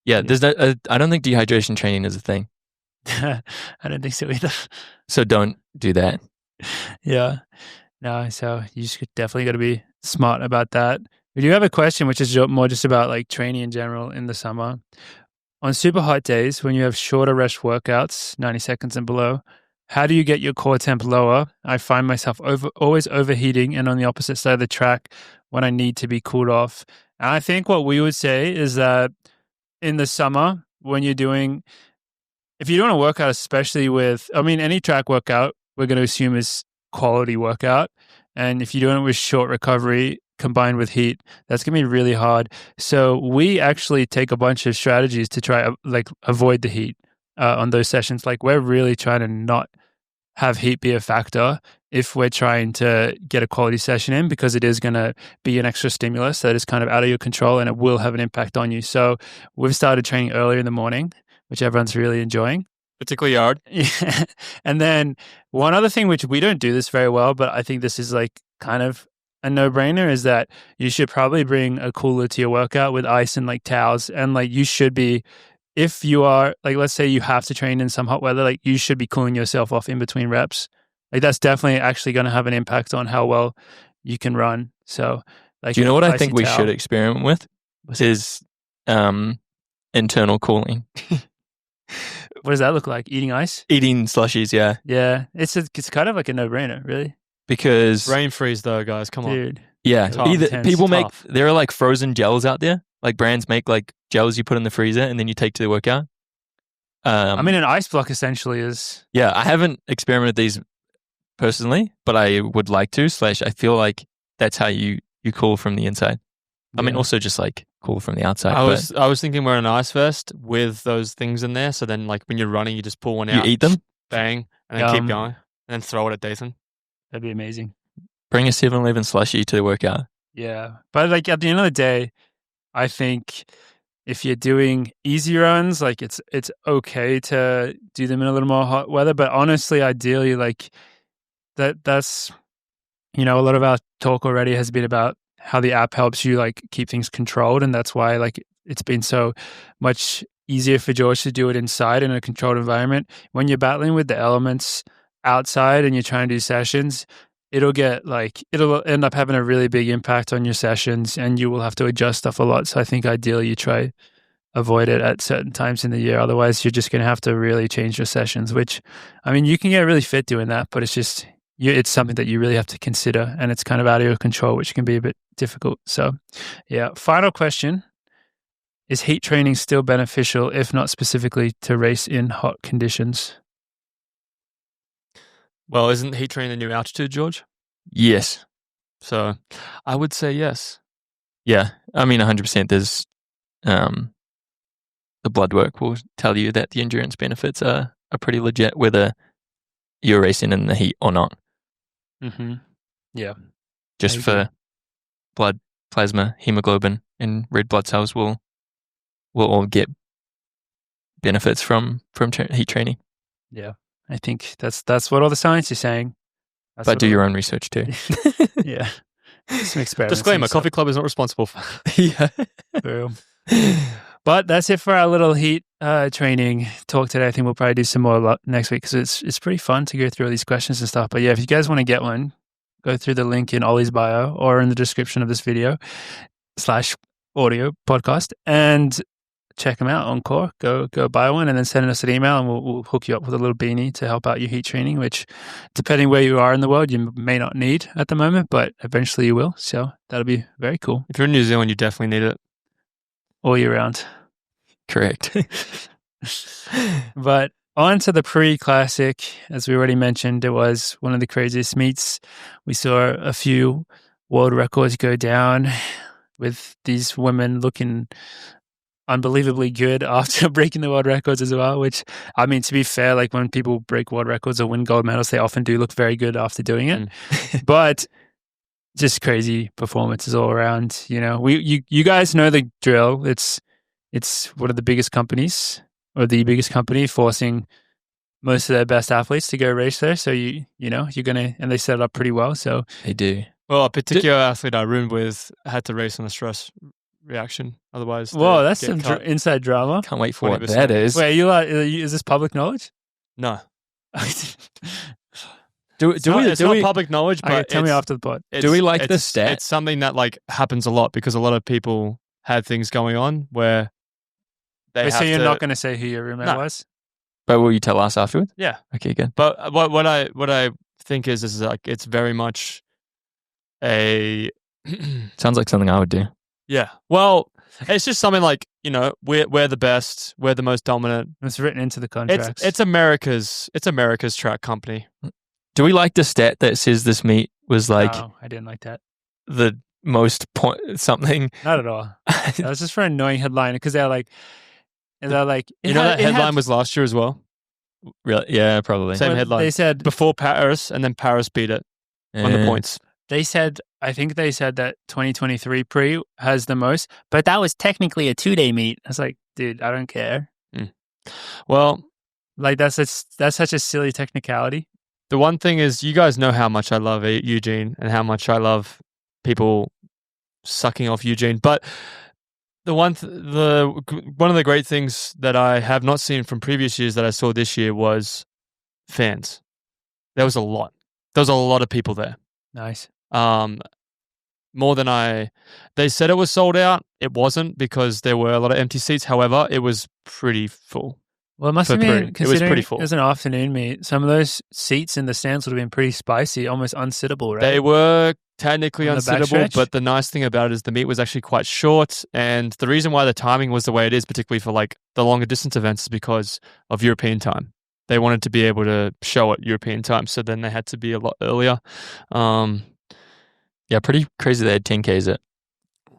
Speaker 4: Yeah, there's no, I don't think dehydration training is a thing.
Speaker 1: I don't think so either.
Speaker 4: So don't do that.
Speaker 1: Yeah. No, so you just definitely got to be smart about that. We do have a question, which is more just about like training in general in the summer. On super hot days, when you have shorter rest workouts, 90 seconds and below, how do you get your core temp lower? I find myself always overheating and on the opposite side of the track when I need to be cooled off. And I think what we would say is that in the summer, when you're doing, if you're doing a workout, especially with, I mean, any track workout, we're going to assume is quality workout. And if you're doing it with short recovery combined with heat, that's going to be really hard. So we actually take a bunch of strategies to try avoid the heat on those sessions. Like we're really trying to not have heat be a factor if we're trying to get a quality session in, because it is going to be an extra stimulus that is kind of out of your control and it will have an impact on you. So we've started training earlier in the morning, which everyone's really enjoying.
Speaker 2: Particularly hard.
Speaker 1: Yeah. And then one other thing, which we don't do this very well, but I think this is like kind of a no-brainer, is that you should probably bring a cooler to your workout with ice and like towels. And like you should be, if you are like, let's say you have to train in some hot weather, like you should be cooling yourself off in between reps. Like that's definitely actually going to have an impact on how well you can run. So like,
Speaker 4: do you know what I think we should experiment with? Is internal cooling.
Speaker 1: What does that look like? Eating ice?
Speaker 4: Eating slushies, yeah.
Speaker 1: Yeah. It's kind of like a no-brainer, really.
Speaker 4: Because
Speaker 2: brain freeze though, guys. Come on.
Speaker 1: Dude.
Speaker 4: Yeah. People make,
Speaker 2: Tough.
Speaker 4: there are like frozen gels out there. Like brands make like gels you put in the freezer and then you take to the workout.
Speaker 1: I mean, an ice block essentially is.
Speaker 4: Yeah. I haven't experimented these personally, but I would like to, / I feel like that's how you cool from the inside. I mean, also just like cool from the outside.
Speaker 2: I was thinking wearing an ice vest with those things in there. So then like when you're running, you just pull one out.
Speaker 4: You eat them?
Speaker 2: Bang. And then keep going. And then throw it at Dathan.
Speaker 1: That'd be amazing.
Speaker 4: Bring a 7-Eleven slushie to the workout.
Speaker 1: Yeah. But like at the end of the day, I think if you're doing easy runs, like it's okay to do them in a little more hot weather. But honestly, ideally, like that's, you know, a lot of our talk already has been about how the app helps you like keep things controlled. And that's why like it's been so much easier for George to do it inside in a controlled environment. When you're battling with the elements outside and you're trying to do sessions, it'll end up having a really big impact on your sessions and you will have to adjust stuff a lot. So I think ideally you try avoid it at certain times in the year. Otherwise you're just going to have to really change your sessions, which, I mean, you can get really fit doing that, but it's just, it's something that you really have to consider and it's kind of out of your control, which can be a bit difficult. So yeah. Final question. Is heat training still beneficial, if not specifically to race in hot conditions?
Speaker 2: Well, isn't heat training the new altitude, George?
Speaker 4: Yes.
Speaker 2: So I would say yes.
Speaker 4: Yeah. I mean, 100%. There's the blood work will tell you that the endurance benefits are pretty legit, whether you're racing in the heat or not.
Speaker 1: Mm-hmm. Yeah.
Speaker 4: Just for blood, plasma, hemoglobin, and red blood cells will all get benefits from heat training.
Speaker 1: Yeah. I think that's what all the science is saying.
Speaker 4: But do your own research too.
Speaker 1: Yeah. Some experiments.
Speaker 2: Disclaimer, Coffee Club is not responsible for
Speaker 4: Yeah.
Speaker 1: True. But that's it for our little heat training talk today. I think we'll probably do some more next week because it's pretty fun to go through all these questions and stuff. But yeah, if you guys want to get one, go through the link in Ollie's bio or in the description of this video /audio podcast and check them out on Core. Go buy one and then send us an email and we'll hook you up with a little beanie to help out your heat training, which depending where you are in the world, you may not need at the moment, but eventually you will. So that'll be very cool.
Speaker 2: If you're in New Zealand, you definitely need it.
Speaker 1: All year round.
Speaker 4: Correct.
Speaker 2: But
Speaker 1: on to the pre-classic. As we already mentioned, it was one of the craziest meets. We saw a few world records go down with these women looking unbelievably good after breaking the world records as well, which, I mean, to be fair, like when people break world records or win gold medals, they often do look very good after doing it. But just crazy performances all around. You know, you guys know the drill. It's one of the biggest companies or the biggest company forcing most of their best athletes to go race there. So you know, you're going to, and they set it up pretty well. So
Speaker 4: they do.
Speaker 2: Well, a particular athlete I roomed with had to race on a stress reaction. Otherwise,
Speaker 1: whoa, that's some inside drama.
Speaker 4: Can't wait for what that is.
Speaker 1: Wait, is this public knowledge?
Speaker 2: No.
Speaker 1: It's
Speaker 2: not public knowledge, but
Speaker 1: tell me after the pod.
Speaker 4: Do we like the stat?
Speaker 2: It's something that like happens a lot because a lot of people had things going on where they
Speaker 1: so you're not going to say who your roommate was?
Speaker 4: But will you tell us afterwards?
Speaker 2: Yeah.
Speaker 4: Okay, good.
Speaker 2: But what I think is like it's very much a
Speaker 4: sounds like something I would do.
Speaker 2: Yeah. Well, it's just something like, you know, we're the best, we're the most dominant.
Speaker 1: It's written into the contracts.
Speaker 2: It's America's track company.
Speaker 4: Do we like the stat that says this meet was like
Speaker 1: No, I didn't like that.
Speaker 4: the most point something?
Speaker 1: Not at all. That was just for an annoying headline because they're like,
Speaker 2: that headline was last year as well.
Speaker 4: Really? Yeah, probably.
Speaker 2: Same headline.
Speaker 1: They said
Speaker 2: Before Paris, and then Paris beat it on the points.
Speaker 1: I think they said that 2023 pre has the most, but that was technically a 2-day meet. I was like, dude, I don't care.
Speaker 2: Well,
Speaker 1: Like that's such a silly technicality.
Speaker 2: the one thing is, you guys know how much I love Eugene and how much I love people sucking off Eugene. But one of the great things that I have not seen from previous years that I saw this year was fans. There was a lot. There was a lot of people there.
Speaker 1: Nice.
Speaker 2: More than they said it was sold out. It wasn't, because there were a lot of empty seats. However, it was pretty full.
Speaker 1: Well, it must
Speaker 2: For
Speaker 1: have been,
Speaker 2: pre. It was
Speaker 1: considering
Speaker 2: pretty full.
Speaker 1: it was an afternoon meet. Some of those seats in the stands would have been pretty spicy, almost unsittable, right?
Speaker 2: They were technically
Speaker 1: On the
Speaker 2: unsittable,
Speaker 1: backstretch?
Speaker 2: but the nice thing about it is the meet was actually quite short. And the reason why the timing was the way it is, particularly for like the longer distance events, is because of European time. They wanted to be able to show it European time, so then they had to be a lot earlier.
Speaker 4: Yeah, pretty crazy. They had 10Ks at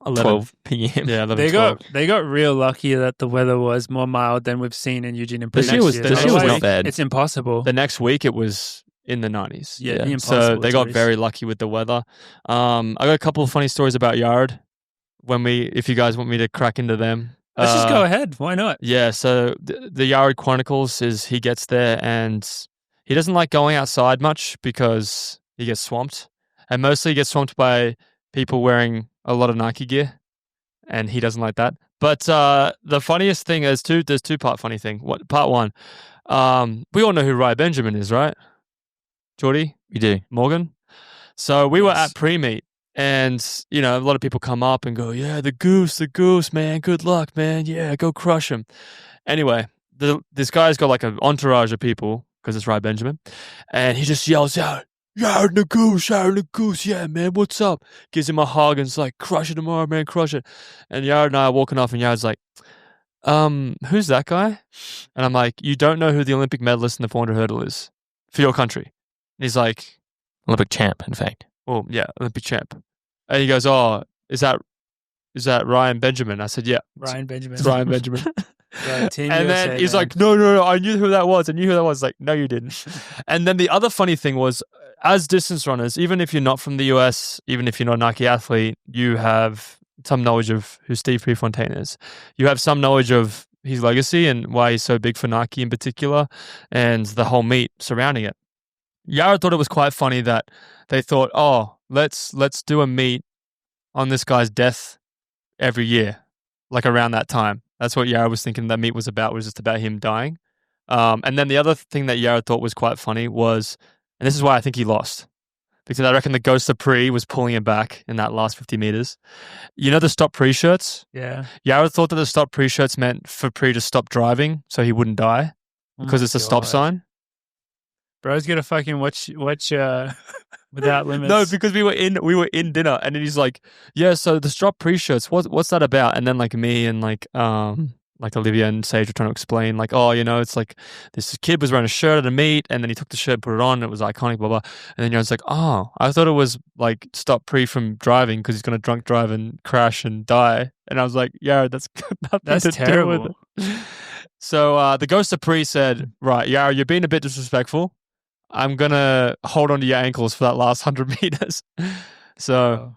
Speaker 2: 11.
Speaker 4: 12 p.m.
Speaker 2: Yeah, 11,
Speaker 1: They
Speaker 2: 12.
Speaker 1: got real lucky that the weather was more mild than we've seen in Eugene and
Speaker 2: This
Speaker 1: previous
Speaker 2: year was-
Speaker 1: years.
Speaker 2: this year was
Speaker 1: Otherwise,
Speaker 4: not bad.
Speaker 1: It's impossible.
Speaker 2: The next week it was in the 90s.
Speaker 1: Yeah,
Speaker 4: Yeah.
Speaker 1: the
Speaker 2: So
Speaker 1: impossible
Speaker 2: they got
Speaker 1: to
Speaker 2: very
Speaker 1: race.
Speaker 2: lucky with the weather. I got a couple of funny stories about Yard. If you guys want me to crack into them.
Speaker 1: Let's just go ahead. Why not?
Speaker 2: Yeah, so the Yard Chronicles is he gets there and he doesn't like going outside much because he gets swamped. And mostly he gets swamped by people wearing a lot of Nike gear, and he doesn't like that. But the funniest thing is there's two-part funny thing. Part one, we all know who Ryan Benjamin is, right? Geordie?
Speaker 4: We do.
Speaker 2: Morgan? So we were
Speaker 1: Yes.
Speaker 2: at pre-meet, and, a lot of people come up and go, yeah, the goose, man, good luck, man. Yeah, go crush him. Anyway, this guy's got like an entourage of people, because it's Ryan Benjamin, and he just yells out, Yard the goose, yeah, man, what's up? Gives him a hug and it's like, crush it tomorrow, man, crush it. And Yard and I are walking off, and Yard's like, who's that guy? And I'm like, you don't know who the Olympic medalist in the 400 hurdle is for your country? And he's like,
Speaker 4: Olympic champ, in fact.
Speaker 2: well, yeah, Olympic champ. And he goes, oh, is that Ryan Benjamin? I said, yeah,
Speaker 1: Ryan Benjamin.
Speaker 2: it's Ryan Benjamin.
Speaker 1: Right, Team
Speaker 2: And
Speaker 1: USA,
Speaker 2: then he's
Speaker 1: man.
Speaker 2: like, no, I knew who that was. Like, no, you didn't. And then the other funny thing was, as distance runners, even if you're not from the US, even if you're not a Nike athlete, you have some knowledge of who Steve Prefontaine is. You have some knowledge of his legacy and why he's so big for Nike in particular, and the whole meet surrounding it. Yara thought it was quite funny that they thought, oh, let's do a meet on this guy's death every year, like around that time. That's what Yara was thinking that meet was just about him dying. And then the other thing that Yara thought was quite funny was, and this is why I think he lost, because I reckon the Ghost of Pre was pulling him back in that last 50 meters. You know the Stop Pre shirts?
Speaker 1: Yeah.
Speaker 2: Yara thought that the Stop Pre shirts meant for Pre to stop driving so he wouldn't die, because it's a stop sign.
Speaker 1: Bro's gonna fucking watch Without Limits.
Speaker 2: No, because we were in dinner, and then he's like, yeah, so the Stop Pre shirts, what's that about? And then like me and like Olivia and Sage were trying to explain, like, oh, it's like this kid was wearing a shirt at a meet, and then he took the shirt, put it on, and it was iconic, blah blah. And then was like, oh, I thought it was like stop Pre from driving because he's gonna drunk drive and crash and die. And I was like, yeah, that's got nothing
Speaker 1: That's
Speaker 2: to do
Speaker 1: terrible.
Speaker 2: with it. So the Ghost of Pre said, right, Yara, you're being a bit disrespectful. I'm gonna hold on to your ankles for that last 100 meters. So,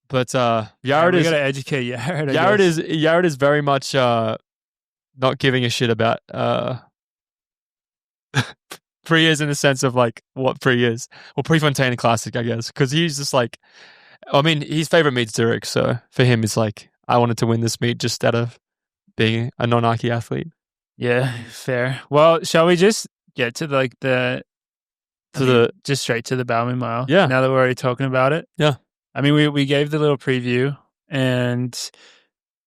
Speaker 2: but Yared
Speaker 1: we
Speaker 2: is
Speaker 1: gotta educate Yared.
Speaker 2: Yared is very much not giving a shit about Pre is in the sense of like what Pre is. Well, Prefontaine Classic, I guess, because he's just like, I mean, his favorite meet's Zurich, so for him, it's like I wanted to win this meet just out of being a non-Nike athlete.
Speaker 1: Yeah, fair. Well, shall we just get to just straight to the Bowerman Mile?
Speaker 2: Yeah.
Speaker 1: Now that we're already talking about it.
Speaker 2: Yeah.
Speaker 1: I mean, we gave the little preview, and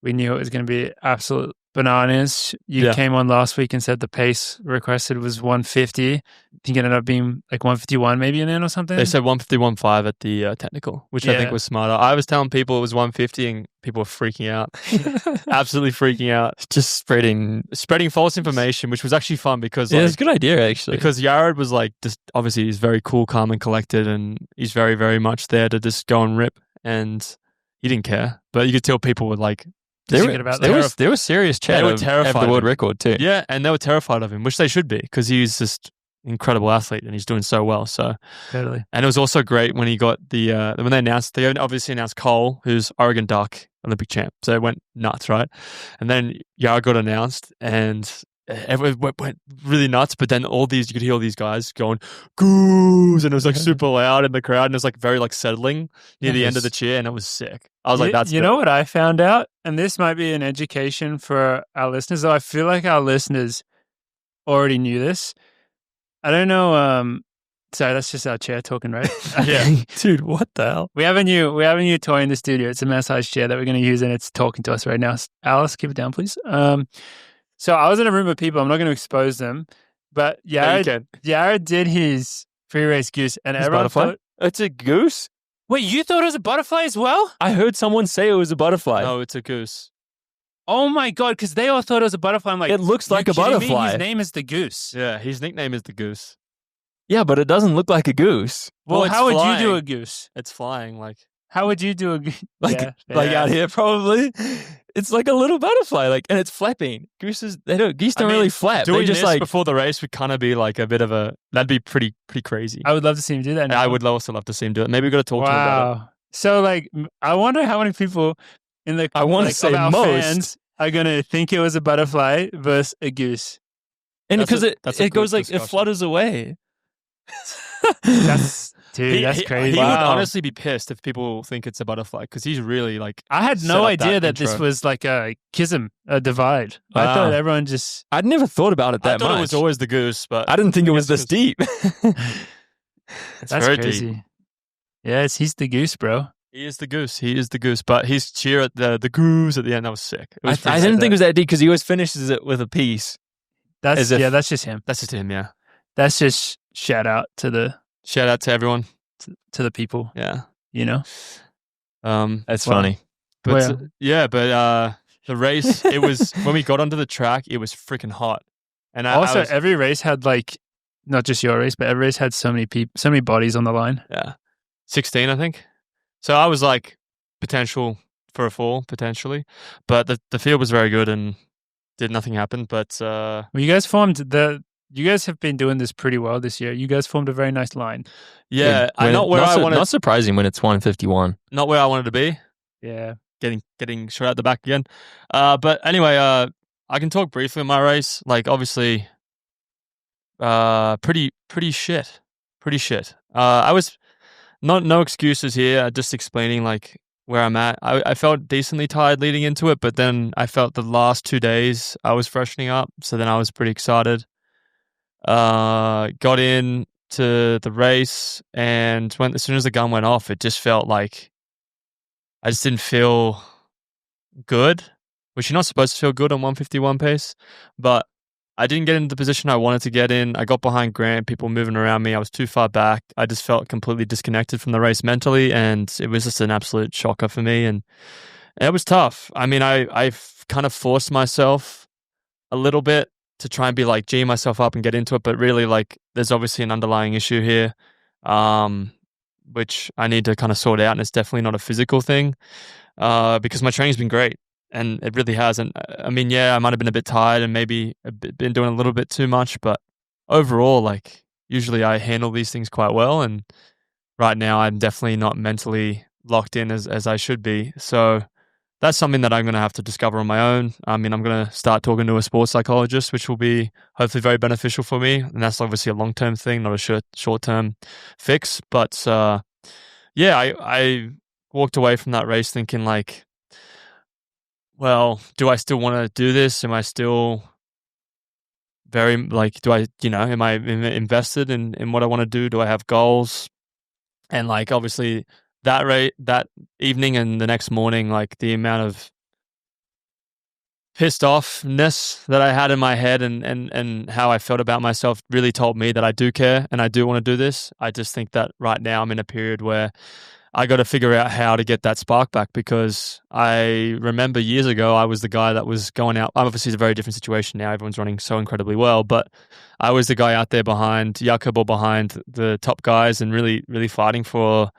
Speaker 1: we knew it was going to be absolute bananas. You
Speaker 2: Yeah.
Speaker 1: came on last week and said the pace requested was 150. I think it ended up being like 151 maybe in the end or something.
Speaker 2: They said 151.5 at the technical, which I think
Speaker 1: Yeah.
Speaker 2: was smarter. I was telling people it was 150 and people were freaking out. Absolutely freaking out.
Speaker 4: Just spreading.
Speaker 2: Spreading false information, which was actually fun because
Speaker 4: Yeah,
Speaker 2: like,
Speaker 4: it's a good idea, actually.
Speaker 2: because Yared was like, just obviously he's very cool, calm and collected, and he's very, very much there to just go and rip, and he didn't care. But you could tell people were like,
Speaker 1: Just thinking about that.
Speaker 4: there was serious chat
Speaker 2: They were
Speaker 4: of
Speaker 2: terrified
Speaker 4: the world
Speaker 2: of him.
Speaker 4: record too.
Speaker 2: yeah, and they were terrified of him, which they should be because he's just incredible athlete and he's doing so well. So,
Speaker 1: Totally.
Speaker 2: and it was also great when he got the when they obviously announced Cole, who's Oregon Duck Olympic champ. So it went nuts, right? And then Yara got announced and everyone went really nuts. But then you could hear all these guys going goose, and it was like super loud in the crowd, and it was like very like settling near the end of the cheer, and it was sick. I was like, that's
Speaker 1: you know what I found out, and this might be an education for our listeners. Though I feel like our listeners already knew this. I don't know. Sorry, that's just our chair talking, right?
Speaker 2: Yeah.
Speaker 4: Dude, what the hell?
Speaker 1: We have a new toy in the studio. It's a massage chair that we're going to use, and it's talking to us right now. Alice, keep it down, please. So I was in a room of people. I'm not going to expose them, but Yared did his pre-race goose, and
Speaker 4: His
Speaker 1: everyone
Speaker 4: butterfly?
Speaker 1: thought,
Speaker 4: It's a goose?
Speaker 1: "Wait, you thought it was a butterfly as well?"
Speaker 4: I heard someone say it was a butterfly.
Speaker 2: No, it's a goose.
Speaker 1: Oh my god! Because they all thought it was a butterfly. I'm like,
Speaker 4: It looks like
Speaker 1: "You
Speaker 4: a
Speaker 1: kidding me?
Speaker 4: butterfly."
Speaker 1: His name is the goose.
Speaker 2: Yeah, his nickname is the goose.
Speaker 4: Yeah, but it doesn't look like a goose.
Speaker 1: Well,
Speaker 2: it's
Speaker 1: how would you do
Speaker 2: flying.
Speaker 1: a goose?
Speaker 2: It's flying like.
Speaker 1: How would you do a goose?
Speaker 4: Like
Speaker 1: Yeah.
Speaker 4: out here, probably. It's like a little butterfly, like, and it's flapping. Geese don't really flap.
Speaker 2: Doing
Speaker 4: They just
Speaker 2: this
Speaker 4: like
Speaker 2: before the race would kind of be like a bit of a. That'd be pretty crazy.
Speaker 1: I would love to see him do that.
Speaker 2: And
Speaker 1: Now.
Speaker 2: I would also love to see him do it. Maybe we got to talk to him about it.
Speaker 1: Wow. So, like, I wonder how many people in the
Speaker 4: I wanna
Speaker 1: like,
Speaker 4: say
Speaker 1: of our
Speaker 4: most.
Speaker 1: fans are going to think it was a butterfly versus a goose.
Speaker 4: and
Speaker 2: That's
Speaker 4: because
Speaker 2: a- that's a
Speaker 4: it goes
Speaker 2: good
Speaker 4: like
Speaker 2: discussion.
Speaker 4: it flutters away.
Speaker 1: That's that's crazy.
Speaker 2: He would
Speaker 1: Wow.
Speaker 2: honestly be pissed if people think it's a butterfly because he's really like.
Speaker 1: I had
Speaker 2: set
Speaker 1: no
Speaker 2: up
Speaker 1: idea that this
Speaker 2: intro.
Speaker 1: was like a schism, a divide. I
Speaker 4: Wow.
Speaker 1: thought everyone just.
Speaker 4: I'd never thought about it
Speaker 2: I
Speaker 4: that
Speaker 2: thought
Speaker 4: much.
Speaker 2: it was always the goose, but
Speaker 4: I didn't think it was
Speaker 2: guess
Speaker 4: this deep.
Speaker 2: it's
Speaker 1: That's
Speaker 2: very
Speaker 1: crazy.
Speaker 2: deep.
Speaker 1: Yes, he's the goose, bro.
Speaker 2: He is the goose. He is the goose. But his cheer at the goose at the end, that was sick. It
Speaker 4: I
Speaker 2: was pretty
Speaker 4: didn't
Speaker 2: sick.
Speaker 4: think it was that deep because he always finishes it with a piece.
Speaker 1: That's
Speaker 4: As if-
Speaker 1: that's just him.
Speaker 2: That's just him. Yeah.
Speaker 1: That's just shout out to the
Speaker 2: Shout out to everyone.
Speaker 1: people.
Speaker 2: Yeah.
Speaker 1: You know.
Speaker 4: That's
Speaker 1: Wow.
Speaker 4: funny.
Speaker 2: But
Speaker 1: Well-
Speaker 2: the race, it was when we got onto the track, it was freaking hot. And I
Speaker 1: Also,
Speaker 2: was,
Speaker 1: every race had like, not just your race, but every race had so many people, so many bodies on the line.
Speaker 2: yeah, 16, I think. So I was like potential for a fall potentially, but the field was very good and nothing happened. But
Speaker 1: Well, you guys have been doing this pretty well this year. You guys formed a very nice line.
Speaker 2: yeah,
Speaker 4: When-
Speaker 2: not where I wanted,
Speaker 4: Not surprising when it's 151.
Speaker 2: not where I wanted to be.
Speaker 1: Yeah.
Speaker 2: Getting shot out the back again. But anyway, I can talk briefly on my race. Like obviously, pretty shit. I was no excuses here. Just explaining like where I'm at. I felt decently tired leading into it, but then I felt the last 2 days I was freshening up. So then I was pretty excited. Got in to the race, and as soon as the gun went off, it just felt like I just didn't feel good, which you're not supposed to feel good on 151 pace, but I didn't get into the position I wanted to get in. I got behind Grant, people moving around me. I was too far back. I just felt completely disconnected from the race mentally, and it was just an absolute shocker for me, and it was tough. I mean, I've kind of forced myself a little bit to try and be like, G myself up and get into it, but really like there's obviously an underlying issue here, which I need to kind of sort out, and it's definitely not a physical thing, because my training's been great, and it really has. And I mean, yeah, I might have been a bit tired and maybe been doing a little bit too much, but overall, like usually I handle these things quite well, and right now I'm definitely not mentally locked in as I should be. So that's something that I'm going to have to discover on my own. I mean, I'm going to start talking to a sports psychologist, which will be hopefully very beneficial for me. And that's obviously a long-term thing, not a short-term fix. But yeah, I walked away from that race thinking like, well, do I still want to do this? Am I still very like, am I invested in what I want to do? Do I have goals? And like, obviously that evening and the next morning, like the amount of pissed offness that I had in my head and how I felt about myself really told me that I do care and I do want to do this. I just think that right now I'm in a period where I got to figure out how to get that spark back, because I remember years ago I was the guy that was going out. Obviously, it's a very different situation now. Everyone's running so incredibly well, but I was the guy out there behind Jakob or behind the top guys and really, really fighting for,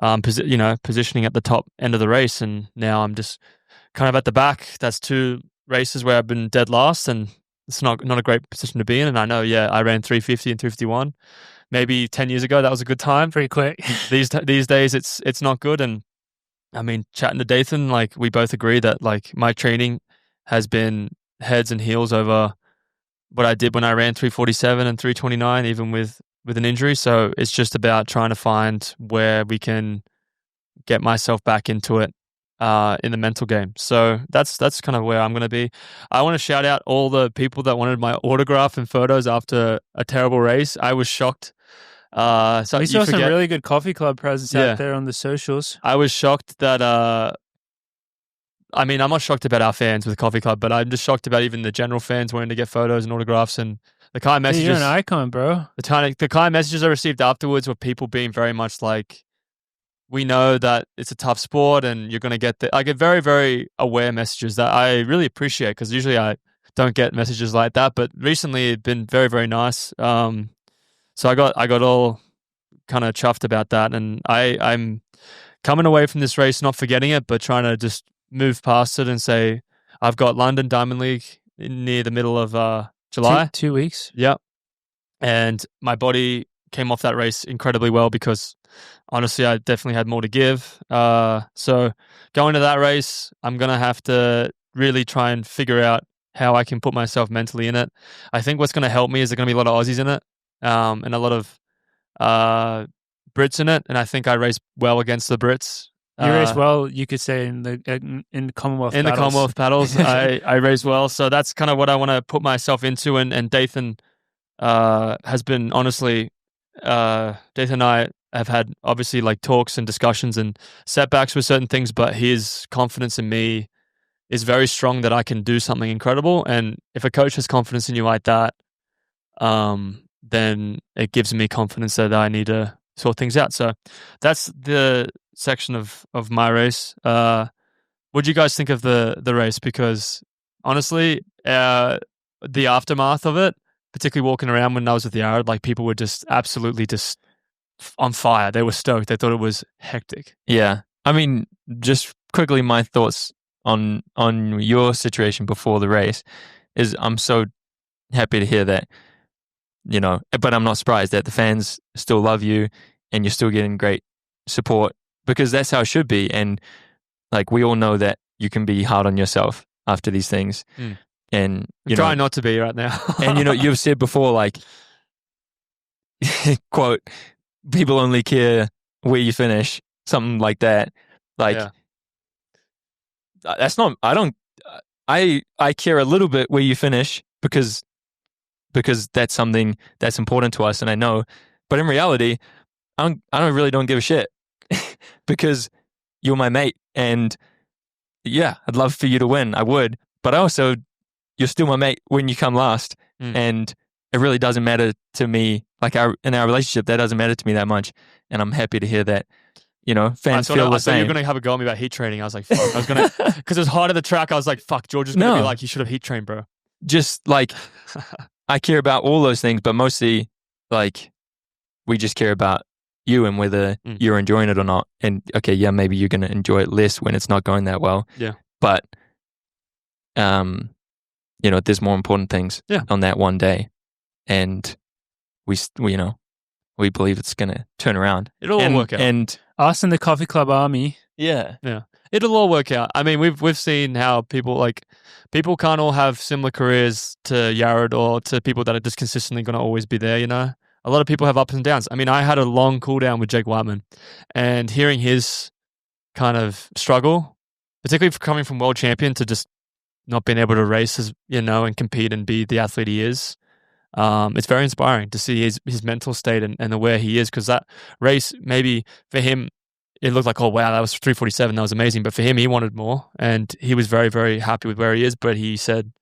Speaker 2: positioning at the top end of the race. And now I'm just kind of at the back. That's 2 races where I've been dead last, and it's not a great position to be in. And I know, I ran 350 and 351. Maybe 10 years ago, that was a good time.
Speaker 1: Pretty quick.
Speaker 2: These days, it's not good. And I mean, chatting to Dathan, like, we both agree that, like, my training has been heads and heels over what I did when I ran 347 and 329, even with an injury. So it's just about trying to find where we can get myself back into it in the mental game. So that's kind of where I'm going to be. I want to shout out all the people that wanted my autograph and photos after a terrible race. I was shocked. So
Speaker 1: we saw some really good coffee club presence out there on the socials.
Speaker 2: I was shocked that, I'm not shocked about our fans with the coffee club, but I'm just shocked about even the general fans wanting to get photos and autographs, and the kind of messages.
Speaker 1: You're an icon, bro.
Speaker 2: The kind of messages I received afterwards were people being very much like, we know that it's a tough sport and you're going to get I get very, very aware messages that I really appreciate, because usually I don't get messages like that, but recently it's been very, very nice. So I got all kind of chuffed about that, and I'm coming away from this race not forgetting it, but trying to just move past it and say, I've got London Diamond League near the middle of July.
Speaker 1: 2 weeks.
Speaker 2: Yep. And my body came off that race incredibly well, because honestly, I definitely had more to give. So going to that race, I'm going to have to really try and figure out how I can put myself mentally in it. I think what's going to help me is there's going to be a lot of Aussies in it, and a lot of Brits in it. And I think I raced well against the Brits.
Speaker 1: You raced well, you could say, in the Commonwealth
Speaker 2: in
Speaker 1: battles.
Speaker 2: the Commonwealth battles. I raced well. So that's kind of what I want to put myself into. And Dathan has been, honestly, Dathan and I have had obviously like talks and discussions and setbacks with certain things, but his confidence in me is very strong that I can do something incredible. And if a coach has confidence in you like that, then it gives me confidence that I need to sort things out. So that's the section of my race. What do you guys think of the race? Because honestly, the aftermath of it, particularly walking around when I was with the Yard, like, people were just absolutely just on fire. They were stoked. They thought it was hectic.
Speaker 4: Yeah. I mean, just quickly, my thoughts on your situation before the race is, I'm so happy to hear that, but I'm not surprised that the fans still love you and you're still getting great support, because that's how it should be. And like, we all know that you can be hard on yourself after these things. And
Speaker 2: I'm trying not to be right now.
Speaker 4: And you've said before, like, quote, people only care where you finish, something like that. Like, that's not, I care a little bit where you finish, because that's something that's important to us, and I know. But in reality, I don't give a shit, because you're my mate, and yeah, I'd love for you to win. I would, but also, you're still my mate when you come last, and it really doesn't matter to me. Like, in our relationship, that doesn't matter to me that much, and I'm happy to hear that. Fans feel the same.
Speaker 2: I thought you were going to have a go at me about heat training. I was like, fuck. I was going to, because it was hard at the track. I was like, fuck, George is going to be like, you should have heat trained, bro.
Speaker 4: Just like, I care about all those things, but mostly, like, we just care about you and whether you're enjoying it or not. And okay, yeah, maybe you're going to enjoy it less when it's not going that well.
Speaker 2: Yeah.
Speaker 4: But, there's more important things on that one day. And we believe it's going to turn around.
Speaker 2: It'll all work out.
Speaker 1: And us in the Coffee Club Army.
Speaker 4: Yeah.
Speaker 2: It'll all work out. I mean, we've seen how people can't all have similar careers to Yared or to people that are just consistently going to always be there, A lot of people have ups and downs. I mean, I had a long cool down with Jake Whiteman, and hearing his kind of struggle, particularly coming from world champion to just not being able to race, and compete and be the athlete he is, it's very inspiring to see his mental state and where he is, because that race, maybe for him, it looked like, oh wow, that was 3:47, that was amazing. But for him, he wanted more, and he was very, very happy with where he is. But he said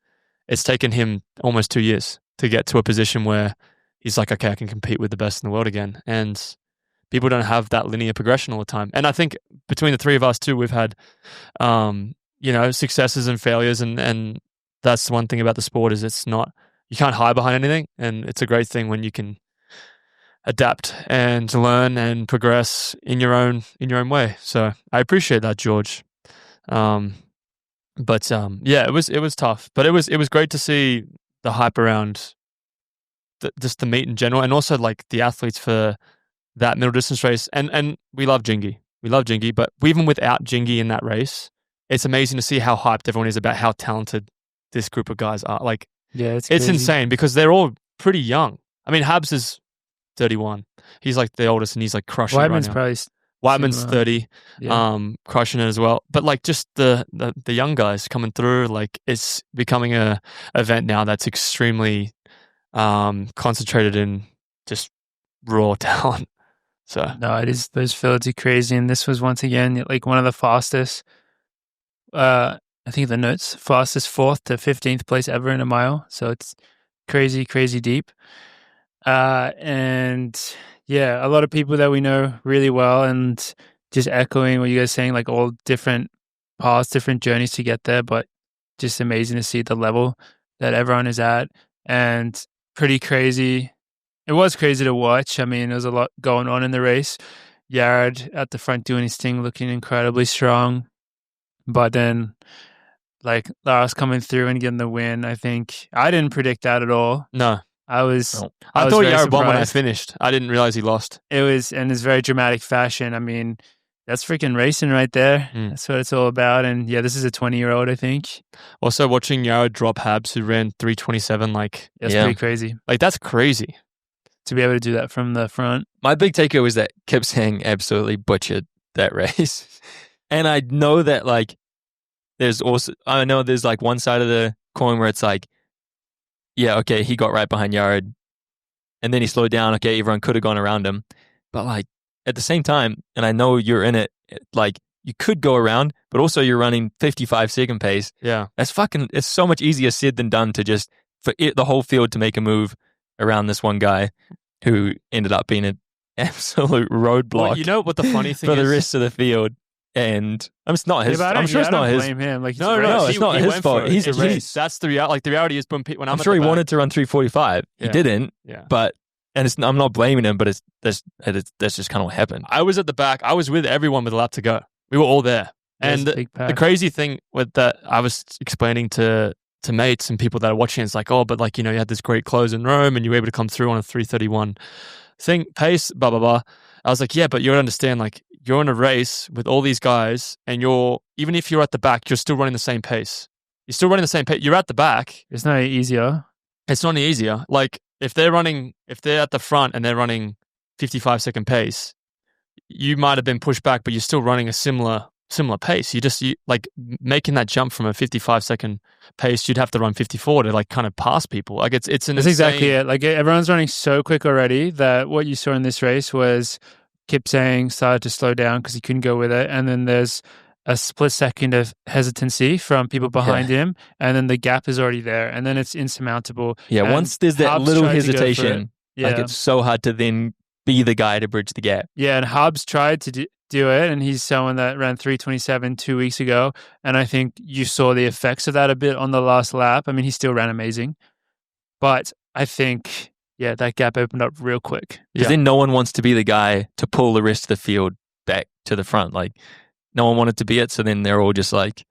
Speaker 2: it's taken him almost 2 years to get to a position where he's like, okay, I can compete with the best in the world again. And people don't have that linear progression all the time. And I think between the three of us too, we've had, successes and failures. And that's the one thing about the sport is you can't hide behind anything. And it's a great thing when you can adapt and learn and progress in your own way. So I appreciate that, George. It was tough, but it was great to see the hype around just the meet in general, and also like the athletes for that middle distance race. And we love Jingy. But even without Jingy in that race, it's amazing to see how hyped everyone is about how talented this group of guys are. Like,
Speaker 1: yeah, it's
Speaker 2: insane because they're all pretty young. I mean, Habs is 31. He's like the oldest, and he's like crushing
Speaker 1: Whiteman's
Speaker 2: it right now.
Speaker 1: probably
Speaker 2: Whiteman's
Speaker 1: similar.
Speaker 2: 30,
Speaker 1: Yeah.
Speaker 2: crushing it as well. But like just the young guys coming through, like it's becoming a event now that's extremely concentrated in just raw talent. So
Speaker 1: No, it is. Those fields are crazy, and this was once again like one of the fastest. I think the notes fastest 4th to 15th place ever in a mile. So it's crazy deep. And yeah, a lot of people that we know really well, and just echoing what you guys saying, like all different paths, different journeys to get there, but just amazing to see the level that everyone is at, and pretty crazy. It was crazy to watch. I mean, there was a lot going on in the race. Yared at the front doing his thing, looking incredibly strong. But then, like, Lars coming through and getting the win, I think I didn't predict that at all.
Speaker 2: no,
Speaker 1: I was
Speaker 2: I
Speaker 1: was
Speaker 2: thought
Speaker 1: very
Speaker 2: Yared won when I
Speaker 1: surprised.
Speaker 2: finished. I didn't realize he lost.
Speaker 1: It was in this very dramatic fashion. I mean, that's freaking racing right there.
Speaker 2: Mm.
Speaker 1: That's what it's all about. And yeah, this is a 20-year-old, I think.
Speaker 2: Also, watching Yared drop Habs, who ran 3:27,
Speaker 1: That's
Speaker 4: Yeah.
Speaker 1: pretty crazy
Speaker 2: that's crazy.
Speaker 1: to be able to do that from the front.
Speaker 4: My big takeaway was that Kipsang absolutely butchered that race. And I know that like there's like one side of the coin where it's like, yeah, okay, he got right behind Yared and then he slowed down. Okay, everyone could have gone around him. But like at the same time, and I know you're in it, like you could go around, but also you're running 55-second pace.
Speaker 2: Yeah.
Speaker 4: It's so much easier said than done to just, the whole field to make a move around this one guy who ended up being an absolute roadblock
Speaker 2: Well, you know what the funny thing
Speaker 4: for
Speaker 2: is?
Speaker 4: the rest of the field. And it's not his.
Speaker 1: Yeah, but
Speaker 4: I'm sure it's not his.
Speaker 1: blame him. Like,
Speaker 2: No,
Speaker 4: it's not
Speaker 2: he
Speaker 4: his
Speaker 2: went
Speaker 4: fault.
Speaker 2: for it.
Speaker 4: He's-
Speaker 2: It's
Speaker 4: he's-
Speaker 2: race. That's the reality. Like the reality is when I'm
Speaker 4: I'm sure he wanted to run 3:45. He
Speaker 2: Yeah.
Speaker 4: didn't,
Speaker 2: Yeah.
Speaker 4: but I'm not blaming him. But that's just kind of what happened.
Speaker 2: I was at the back. I was with everyone with a lap to go. We were all there. And
Speaker 1: Yes, big
Speaker 2: the
Speaker 1: pack.
Speaker 2: crazy thing with that, I was explaining to mates and people that are watching, it's like, oh, but like, you had this great close in Rome and you were able to come through on a 3:31 thing, pace, blah, blah, blah. I was like, yeah, but you understand, like, you're in a race with all these guys and even if you're at the back, you're still running the same pace. You're still running the same pace. You're at the back.
Speaker 1: It's not easier.
Speaker 2: It's not any easier. Like, if they're at the front and they're running 55-second pace, you might have been pushed back, but you're still running a similar pace. You like making that jump from a 55-second pace, you'd have to run 54 to like kind of pass people. Like it's an
Speaker 1: That's
Speaker 2: insane,
Speaker 1: exactly it. Like everyone's running so quick already that what you saw in this race was Kipsang started to slow down because he couldn't go with it. And then there's a split second of hesitancy from people behind him. And then the gap is already there. And then it's insurmountable.
Speaker 4: Yeah,
Speaker 1: And
Speaker 4: once there's that
Speaker 1: Hobbs
Speaker 4: little
Speaker 1: tried to go for it.
Speaker 4: hesitation,
Speaker 1: Yeah.
Speaker 4: like it's so hard to then be the guy to bridge the gap.
Speaker 1: Yeah, and Hobbs tried to do it, and he's someone that ran 3:27 2 weeks ago, and I think you saw the effects of that a bit on the last lap. I mean, he still ran amazing, but I think, yeah, that gap opened up real quick.
Speaker 4: Because then no one wants to be the guy to pull the rest of the field back to the front. Like no one wanted to be it, so then they're all just like,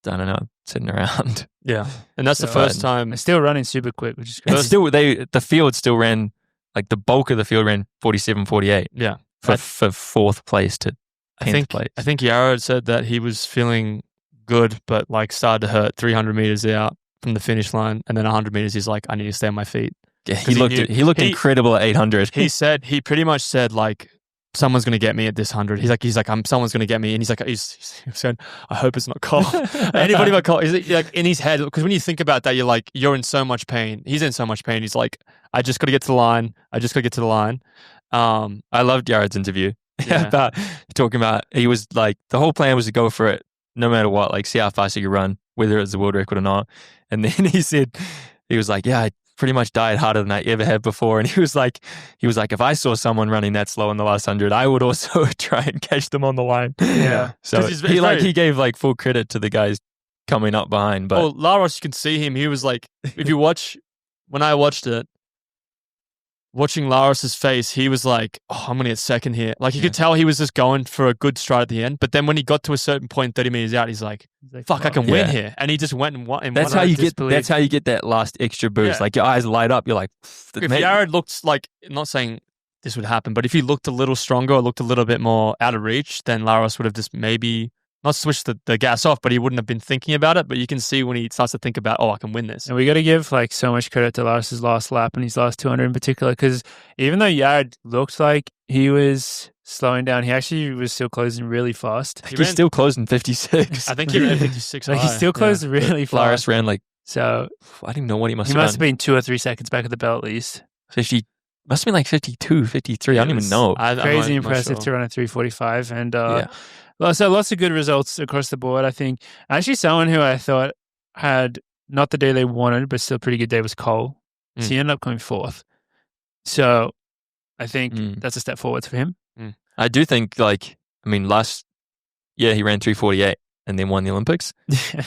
Speaker 4: I don't know, sitting around.
Speaker 2: Yeah, and that's the
Speaker 1: So,
Speaker 2: first time.
Speaker 1: They're still running super quick, which is
Speaker 4: And
Speaker 1: crazy.
Speaker 4: still, the field still ran, like the bulk of the field ran 47, 48
Speaker 2: Yeah,
Speaker 4: for fourth place to 10th place.
Speaker 2: I think Yarrow said that he was feeling good, but like started to hurt 300 meters out from the finish line, and then 100 meters, he's like, I need to stay on my feet.
Speaker 4: Yeah,
Speaker 2: 'Cause
Speaker 4: he looked incredible at 800.
Speaker 2: He pretty much said like, someone's going to get me at this 100. He's like, someone's going to get me. And he said, I hope it's not Cole. Anybody but Cole. He's like in his head, because when you think about that, you're like, you're in so much pain. He's in so much pain. He's like, I just got to get to the line. I love Jared's interview. Yeah.
Speaker 4: about talking about he was like the whole plan was to go for it no matter what, like see how fast he could run, whether it's the world record or not. And then he was like, yeah, I pretty much died harder than I ever had before. And he was like, if I saw someone running that slow in the last 100, I would also try and catch them on the line.
Speaker 1: Yeah.
Speaker 4: So he gave like full credit to the guys coming up behind. But
Speaker 2: Laros, you can see him. He was like, if you watch, when I watched it, watching Laros's face, he was like, oh, I'm going to get second here. Like, you could tell he was just going for a good stride at the end. But then when he got to a certain point, 30 meters out, he's like, fuck, I can win here. And he just went and won.
Speaker 4: That's how you get that last extra boost.
Speaker 2: Yeah.
Speaker 4: Like, your eyes light up. You're like,
Speaker 2: if Yared looked like, I'm not saying this would happen, but if he looked a little stronger or looked a little bit more out of reach, then Laros would have just maybe not switched the gas off, but he wouldn't have been thinking about it. But you can see when he starts to think about, oh, I can win this.
Speaker 1: And we got to give like so much credit to Lars's last lap and his last 200 in particular, because even though Yared looked like he was slowing down, he actually was still closing really fast.
Speaker 4: He's still closing 56.
Speaker 2: I think he ran 56.
Speaker 1: Like, he still closed really fast.
Speaker 4: Laros ran like,
Speaker 1: so
Speaker 4: I don't even know what he must
Speaker 1: he
Speaker 4: have
Speaker 1: must have
Speaker 4: done.
Speaker 1: been 2 or 3 seconds back at the bell at least.
Speaker 4: 50, must have been like 52, 53. I don't even know.
Speaker 1: Crazy impressive to run at 3:45. And so lots of good results across the board, I think. Actually, someone who I thought had not the day they wanted, but still a pretty good day was Cole. So he ended up coming 4th. So I think that's a step forward for him.
Speaker 4: I do think, like, I mean, last year he ran 3:48 and then won the Olympics.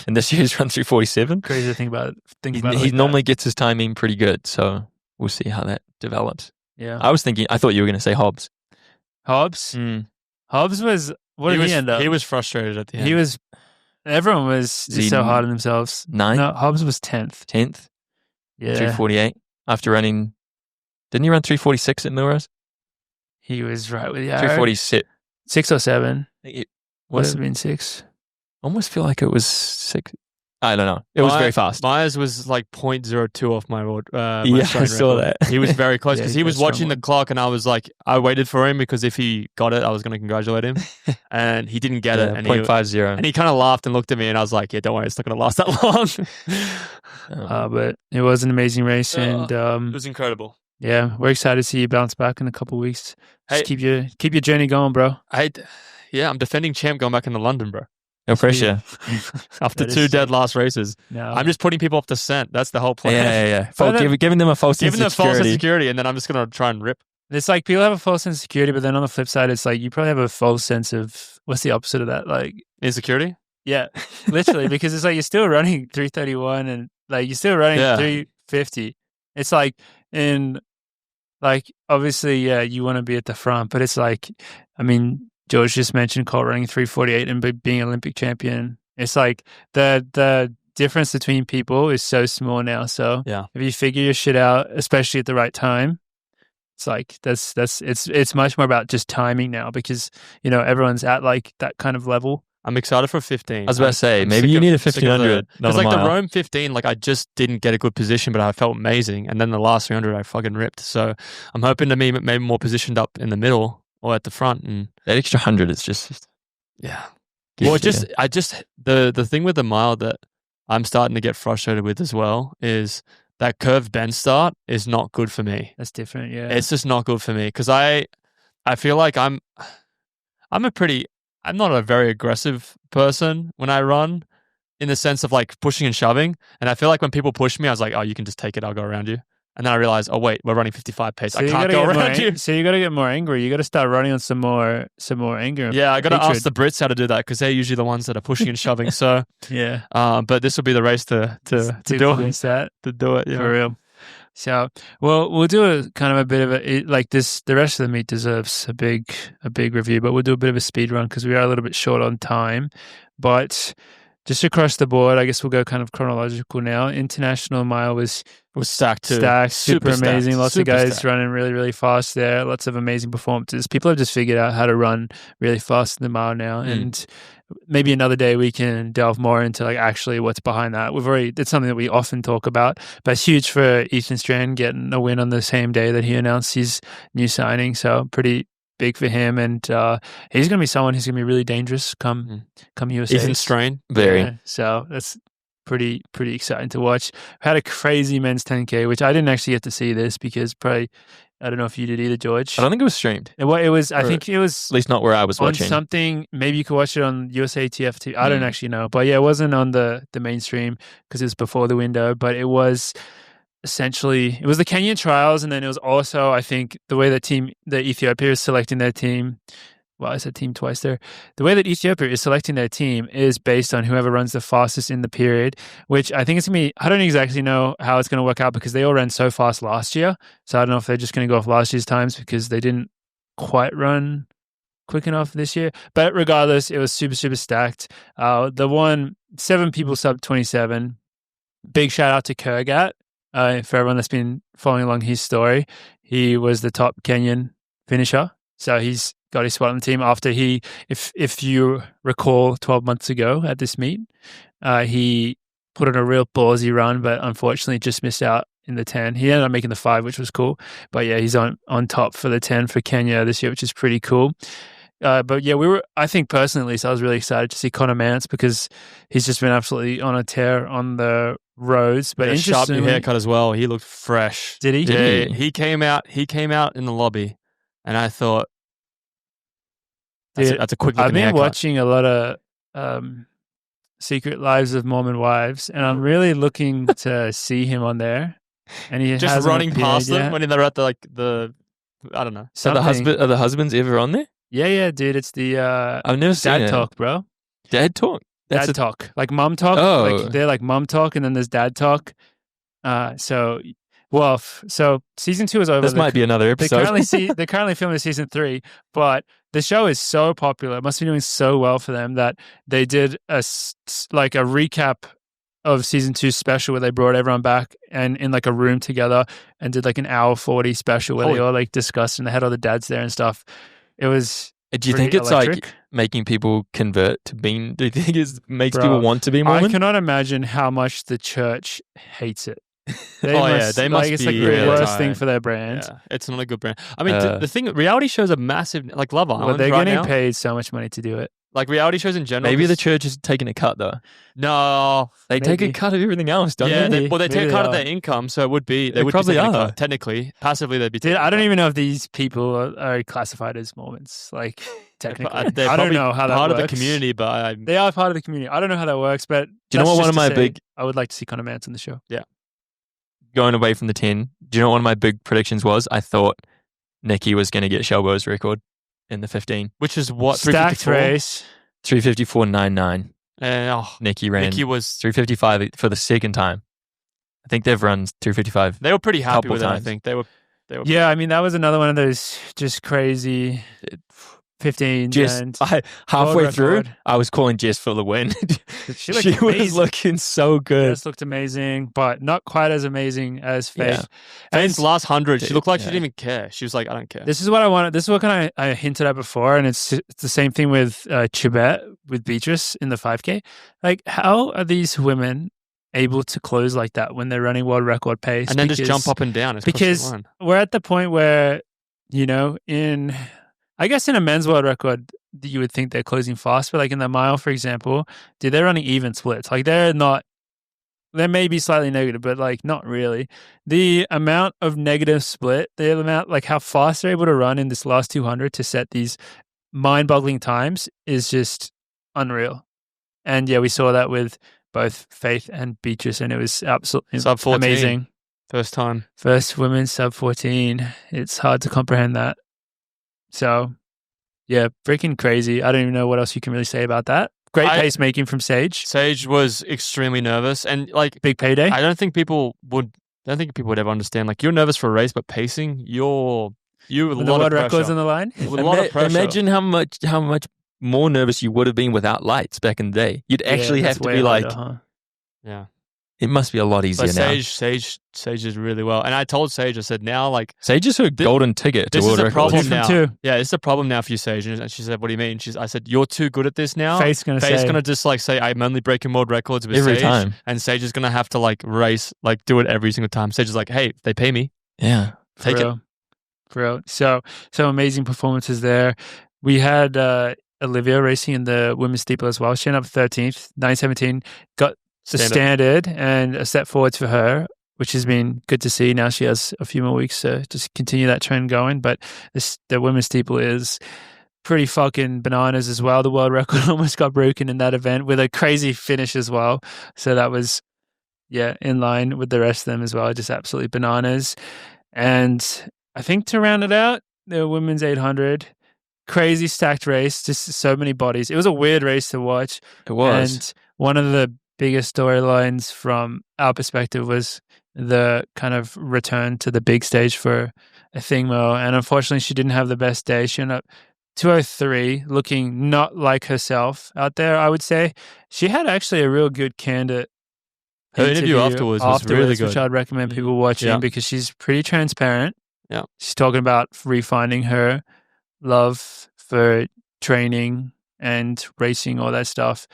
Speaker 4: And this year he's run 3:47.
Speaker 1: Crazy to think about it.
Speaker 4: He normally gets his timing pretty good. So we'll see how that develops.
Speaker 1: Yeah.
Speaker 4: I thought you were going to say Hobbs.
Speaker 1: Hobbs? Hobbs was, what did he end up?
Speaker 2: He was frustrated at the end.
Speaker 1: Everyone was just so hard on themselves.
Speaker 4: 9th?
Speaker 1: No, Hobbs was 10th.
Speaker 4: 10th?
Speaker 1: Yeah.
Speaker 4: 3:48 after running, didn't he run 3:46 at Millrose?
Speaker 1: He was right with Yared.
Speaker 4: 3:46.
Speaker 1: 6 or 7.
Speaker 4: It
Speaker 1: Must have been 6.
Speaker 4: almost feel like it was 6. I don't know. It was very fast.
Speaker 2: Myers was like 0.02 off my road.
Speaker 4: I saw that.
Speaker 2: He was very close because
Speaker 1: Yeah,
Speaker 2: he was
Speaker 1: that's
Speaker 2: watching
Speaker 1: strong
Speaker 2: the clock, and I was like, I waited for him because if he got it, I was going to congratulate him, and he didn't get it. And
Speaker 4: 0.50.
Speaker 2: and he kind of laughed and looked at me, and I was like, yeah, don't worry, it's not going to last that long.
Speaker 1: But it was an amazing race, and
Speaker 2: it was incredible.
Speaker 1: yeah, we're excited to see you bounce back in a couple of weeks. Just
Speaker 2: Hey-
Speaker 1: keep your journey going, bro.
Speaker 2: I'm defending champ going back into London, bro.
Speaker 4: No pressure.
Speaker 2: After
Speaker 1: That is
Speaker 2: 2 dead
Speaker 1: sick.
Speaker 2: last races.
Speaker 1: No.
Speaker 2: I'm just putting people off the scent. That's the whole plan.
Speaker 4: Yeah.
Speaker 1: But then-
Speaker 4: Giving them a false sense
Speaker 2: Giving them
Speaker 4: of
Speaker 2: a false sense of
Speaker 4: security.
Speaker 2: security, and then I'm just going to try and rip.
Speaker 1: It's like people have a false sense of security, but then on the flip side, it's like you probably have a false sense of, what's the opposite of that? Like,
Speaker 2: Insecurity?
Speaker 1: yeah, literally, because it's like you're still running 3:31 and like you're still running 3:50. It's like obviously, yeah, you want to be at the front, but it's like, I mean, George just mentioned Colt running 3:48 and being Olympic champion. It's like the difference between people is so small now. So
Speaker 2: Yeah.
Speaker 1: if you figure your shit out, especially at the right time, it's like it's much more about just timing now because everyone's at like that kind of level.
Speaker 2: I'm excited for 15.
Speaker 4: I was about to say,
Speaker 2: I'm
Speaker 4: maybe
Speaker 2: sick
Speaker 4: you
Speaker 2: of-
Speaker 4: need a
Speaker 2: sick of
Speaker 4: 1500.
Speaker 2: Because like the Rome 15, like I just didn't get a good position, but I felt amazing. And then the last 300, I fucking ripped. So I'm hoping to be maybe more positioned up in the middle or at the front. And
Speaker 4: that extra 100 is just
Speaker 2: yeah. Well, the thing with the mile that I'm starting to get frustrated with as well is that curved bend start is not good for me.
Speaker 1: That's different. Yeah.
Speaker 2: It's just not good for me because I feel like I'm not a very aggressive person when I run in the sense of like pushing and shoving. And I feel like when people push me, I was like, oh, you can just take it. I'll go around you. And then I realized, oh, wait, we're running 55 pace. I can't go around you.
Speaker 1: So you got to get more angry. You got to start running on some more anger.
Speaker 2: Yeah, I got to
Speaker 1: hatred.
Speaker 2: ask the Brits how to do that because they're usually the ones that are pushing and shoving. So,
Speaker 1: Yeah.
Speaker 2: but this will be the race to do it. To do it, yeah.
Speaker 1: For real. So, well, we'll do a kind of a bit of the rest of the meet deserves a big review, but we'll do a bit of a speed run because we are a little bit short on time. But just across the board, I guess we'll go kind of chronological now. International mile was
Speaker 2: stacked too.
Speaker 1: super amazing. Lots
Speaker 2: Super
Speaker 1: of guys
Speaker 2: stacked.
Speaker 1: running really, really fast there. Lots of amazing performances. People have just figured out how to run really fast in the mile now. And maybe another day we can delve more into like actually what's behind that. It's something that we often talk about, but it's huge for Ethan Strand getting a win on the same day that he announced his new signing. So pretty big for him. And he's going to be someone who's going to be really dangerous come USA.
Speaker 2: Ethan Strain.
Speaker 4: very.
Speaker 1: Yeah, so that's pretty exciting to watch. Had a crazy men's 10K, which I didn't actually get to see this because probably I don't know if you did either, George.
Speaker 4: I don't think it was streamed.
Speaker 1: It was. I think it was
Speaker 4: at least not where I was
Speaker 1: on
Speaker 4: watching.
Speaker 1: something. Maybe you could watch it on USA TFT. I don't actually know, but yeah, it wasn't on the mainstream because it was before the window. But it was essentially it was the Kenyan trials, and then it was also I think the way the Ethiopia is selecting their team. Well, I said team twice there. The way that Ethiopia is selecting their team is based on whoever runs the fastest in the period, which I think it's going to be, I don't exactly know how it's going to work out because they all ran so fast last year. So I don't know if they're just going to go off last year's times because they didn't quite run quick enough this year. But regardless, it was super, super stacked. The one, 7 people sub 27. Big shout out to Kurgat for everyone that's been following along his story. He was the top Kenyan finisher. So he's got his spot on the team after if you recall 12 months ago at this meet, he put on a real ballsy run, but unfortunately just missed out in the 10. He ended up making the 5, which was cool. But yeah, he's on top for the 10 for Kenya this year, which is pretty cool. But yeah, I think personally, at least, I was really excited to see Connor Mance because he's just been absolutely on a tear on the roads. But
Speaker 2: sharp new haircut as well. He looked fresh.
Speaker 1: Did he?
Speaker 2: Yeah, he came out in the lobby, and I thought, that's a quick looking
Speaker 1: I've been
Speaker 2: haircut.
Speaker 1: watching a lot of Secret Lives of Mormon Wives, and I'm really looking to see him on there. And he
Speaker 2: just running past them when they're at the I don't know.
Speaker 4: Are the husbands ever on there?
Speaker 1: Yeah, dude. It's the
Speaker 4: I've never seen
Speaker 1: dad
Speaker 4: it.
Speaker 1: talk, bro.
Speaker 4: Dad talk.
Speaker 1: Dad talk, like mom talk.
Speaker 4: Oh.
Speaker 1: Like they're like mom talk, and then there's dad talk. So season 2 is over.
Speaker 4: This might be another episode.
Speaker 1: They're currently filming season 3, but the show is so popular. It must be doing so well for them that they did a recap of season 2 special where they brought everyone back and in like a room together and did like an hour 40 special where they all like discussed and they had all the dads there and stuff. It was.
Speaker 4: Do you think it's
Speaker 1: electric.
Speaker 4: like making people convert to being? Do you think it makes people want to be Mormon?
Speaker 1: I cannot imagine how much the church hates it.
Speaker 2: They must
Speaker 1: it's like
Speaker 2: really
Speaker 1: the worst
Speaker 2: tired.
Speaker 1: thing for their brand.
Speaker 2: Yeah, it's not a good brand. I mean, the thing, reality shows are massive, like Love Island.
Speaker 1: Well, they're
Speaker 2: right
Speaker 1: getting
Speaker 2: now.
Speaker 1: paid so much money to do it.
Speaker 2: Like reality shows in general.
Speaker 4: Maybe the church is taking a cut though.
Speaker 2: No,
Speaker 4: they take a cut of everything else, don't
Speaker 2: yeah,
Speaker 4: they?
Speaker 2: they take a cut of their income, so it would be they would
Speaker 4: probably
Speaker 2: be taking a
Speaker 4: are.
Speaker 2: cut. Technically, passively they'd be.
Speaker 1: Dude, I don't even know if these people are classified as Mormons. Like technically,
Speaker 2: They're
Speaker 1: I don't know how that
Speaker 2: part
Speaker 1: works.
Speaker 2: of the community, but
Speaker 1: they are part of the community. I don't know how that works, but
Speaker 4: do you know what one of my big?
Speaker 1: I would like to see Connor Mance on the show.
Speaker 2: Yeah.
Speaker 4: Going away from the 10, do you know what one of my big predictions was? I thought Nikki was going to get Shelbo's record in the 15.
Speaker 2: which is what
Speaker 1: Stacked
Speaker 2: 354?
Speaker 1: race.
Speaker 4: 354.99. Nikki ran
Speaker 2: Nikki was.
Speaker 4: 355 for the second time. I think they've run 355.
Speaker 2: They were pretty happy
Speaker 4: couple
Speaker 2: with it. I
Speaker 4: times.
Speaker 2: think they were.
Speaker 1: Yeah, I mean that was another one of those just crazy 15s.
Speaker 4: Jess,
Speaker 1: and
Speaker 4: halfway
Speaker 1: world
Speaker 4: through,
Speaker 1: record.
Speaker 4: I was calling Jess for the win.
Speaker 1: She looked
Speaker 4: was
Speaker 1: amazing.
Speaker 4: looking so good.
Speaker 1: Jess looked amazing, but not quite as amazing as Faith.
Speaker 4: Yeah.
Speaker 2: Faith's last 100, she looked like she
Speaker 4: Yeah.
Speaker 2: didn't even care. She was like, I don't care.
Speaker 1: This is what I wanted. This is what kind of I hinted at before, and it's the same thing with Chibet with Beatrice in the 5K. Like, how are these women able to close like that when they're running world record pace?
Speaker 2: and then just jump up and down.
Speaker 1: Because we're at the point where, I guess in a men's world record, you would think they're closing fast, but like in the mile, for example, dude, they're running even splits. Like they may be slightly negative, but like not really. The amount of negative split, the amount, like how fast they're able to run in this last 200 to set these mind-boggling times is just unreal. And yeah, we saw that with both Faith and Beatrice, and it was absolutely
Speaker 2: Sub 14.
Speaker 1: amazing.
Speaker 2: First time.
Speaker 1: First women's sub 14. It's hard to comprehend that. So, yeah, freaking crazy. I don't even know what else you can really say about that. Great pace making from Sage.
Speaker 2: Sage was extremely nervous, and like
Speaker 1: Big payday.
Speaker 2: I don't think people would ever understand. Like you're nervous for a race, but pacing, you're with a
Speaker 1: With the
Speaker 2: lot
Speaker 1: world
Speaker 2: of
Speaker 1: records
Speaker 2: pressure.
Speaker 1: on the line.
Speaker 2: With a lot of pressure.
Speaker 4: Imagine how much more nervous you would have been without lights back in the day. You'd actually
Speaker 1: Yeah,
Speaker 4: have
Speaker 1: that's
Speaker 4: to
Speaker 1: way
Speaker 4: be like,
Speaker 1: harder, huh?
Speaker 2: Yeah.
Speaker 4: it must be a lot easier
Speaker 2: But
Speaker 4: now.
Speaker 2: Sage is really well. And I told Sage, I said, now like
Speaker 4: Sage is her golden ticket to
Speaker 2: this is
Speaker 4: world
Speaker 2: a
Speaker 4: records.
Speaker 2: problem
Speaker 1: Two
Speaker 2: now.
Speaker 1: from two.
Speaker 2: Yeah, it's a problem now for you, Sage. And she said, what do you mean? I said, you're too good at this now.
Speaker 1: Faith's gonna say.
Speaker 2: just like say, I'm only breaking world records with
Speaker 4: Every
Speaker 2: Sage.
Speaker 4: time.
Speaker 2: And Sage is going to have to like race, like do it every single time. Sage is like, hey, if they pay me,
Speaker 4: Yeah.
Speaker 2: take it.
Speaker 1: For real. So amazing performances there. We had Olivia racing in the women's steeple as well. She ended up 13th, 9:17. Got standard and a step forwards for her, which has been good to see. Now she has a few more weeks to just continue that trend going. But the women's steeple is pretty fucking bananas as well. The world record almost got broken in that event with a crazy finish as well. So that was, in line with the rest of them as well. Just absolutely bananas. And I think to round it out, the women's 800, crazy stacked race, just so many bodies. It was a weird race to watch.
Speaker 4: It was.
Speaker 1: And one of the biggest storylines from our perspective was the kind of return to the big stage for Athingmo. And unfortunately, she didn't have the best day. She ended up 2:03, looking not like herself out there, I would say. She had actually a real good candid
Speaker 2: Her interview afterwards was really good.
Speaker 1: Which I'd recommend people watching because she's pretty transparent.
Speaker 2: Yeah.
Speaker 1: She's talking about refinding her love for training and racing, all that stuff.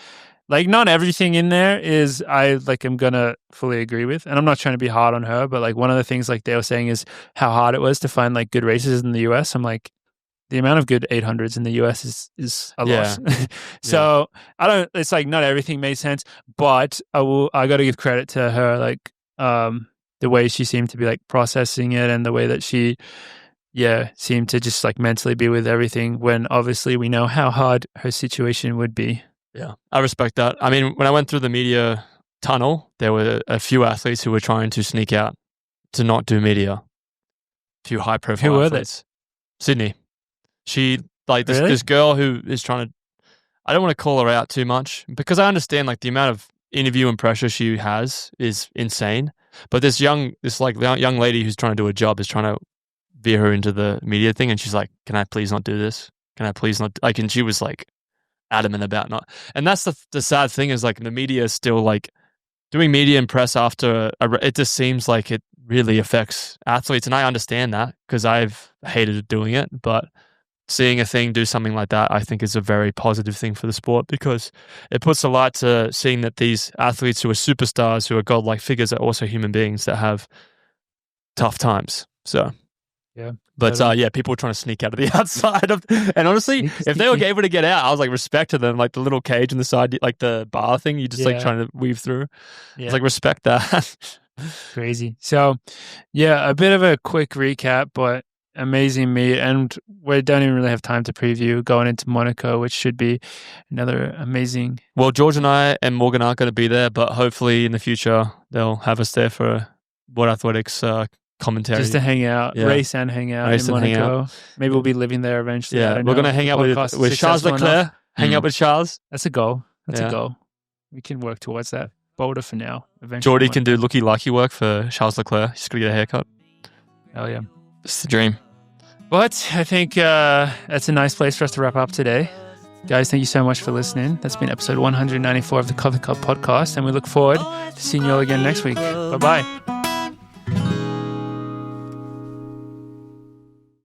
Speaker 1: Like, not everything in there is I'm gonna fully agree with, and I'm not trying to be hard on her, but like one of the things like they were saying is how hard it was to find like good races in the US. I'm like, the amount of good 800s in the US is a lot. So it's like not everything made sense, but I got to give credit to her, like the way she seemed to be like processing it and the way that she seemed to just like mentally be with everything when obviously we know how hard her situation would be.
Speaker 2: Yeah, I respect that. I mean, when I went through the media tunnel, there were a few athletes who were trying to sneak out to not do media. A few high profile
Speaker 1: Who were
Speaker 2: athletes. Sydney. She, like,
Speaker 1: Really?
Speaker 2: this girl who is trying to, I don't want to call her out too much because I understand, like, the amount of interview and pressure she has is insane. But this young lady who's trying to do a job is trying to veer her into the media thing. And she's like, can I please not do this? Can I please not? Like, and she was, like, adamant about not. And that's the sad thing is, like, the media is still, like, doing media and press after, it just seems like it really affects athletes. And I understand that because I've hated doing it. But seeing a thing do something like that, I think, is a very positive thing for the sport because it puts a light to seeing that these athletes who are superstars, who are godlike figures, are also human beings that have tough times. So, but people were trying to sneak out of the outside of, and honestly, if they were able to get out, I was like, respect to them, like the little cage on the side, like the bar thing, you just like trying to weave through. I was like, respect that.
Speaker 1: Crazy. So, a bit of a quick recap, but amazing meet, and we don't even really have time to preview going into Monaco, which should be another amazing.
Speaker 2: Well, George and I and Morgan aren't going to be there, but hopefully in the future they'll have us there for World Athletics commentary,
Speaker 1: just to hang out, race and hang out in Monaco. Maybe we'll be living there eventually.
Speaker 2: Yeah, we're going to hang out with Charles Leclerc. Hang out with Charles.
Speaker 1: That's a goal. That's a goal. We can work towards that. Boulder for now. Eventually,
Speaker 2: Geordie can do looky-likey work for Charles Leclerc. He's going to get a haircut.
Speaker 1: Hell yeah.
Speaker 4: It's the dream.
Speaker 1: But I think that's a nice place for us to wrap up today. Guys, thank you so much for listening. That's been episode 194 of the Coffee Cup podcast, and we look forward to seeing you all again next week. Bye-bye.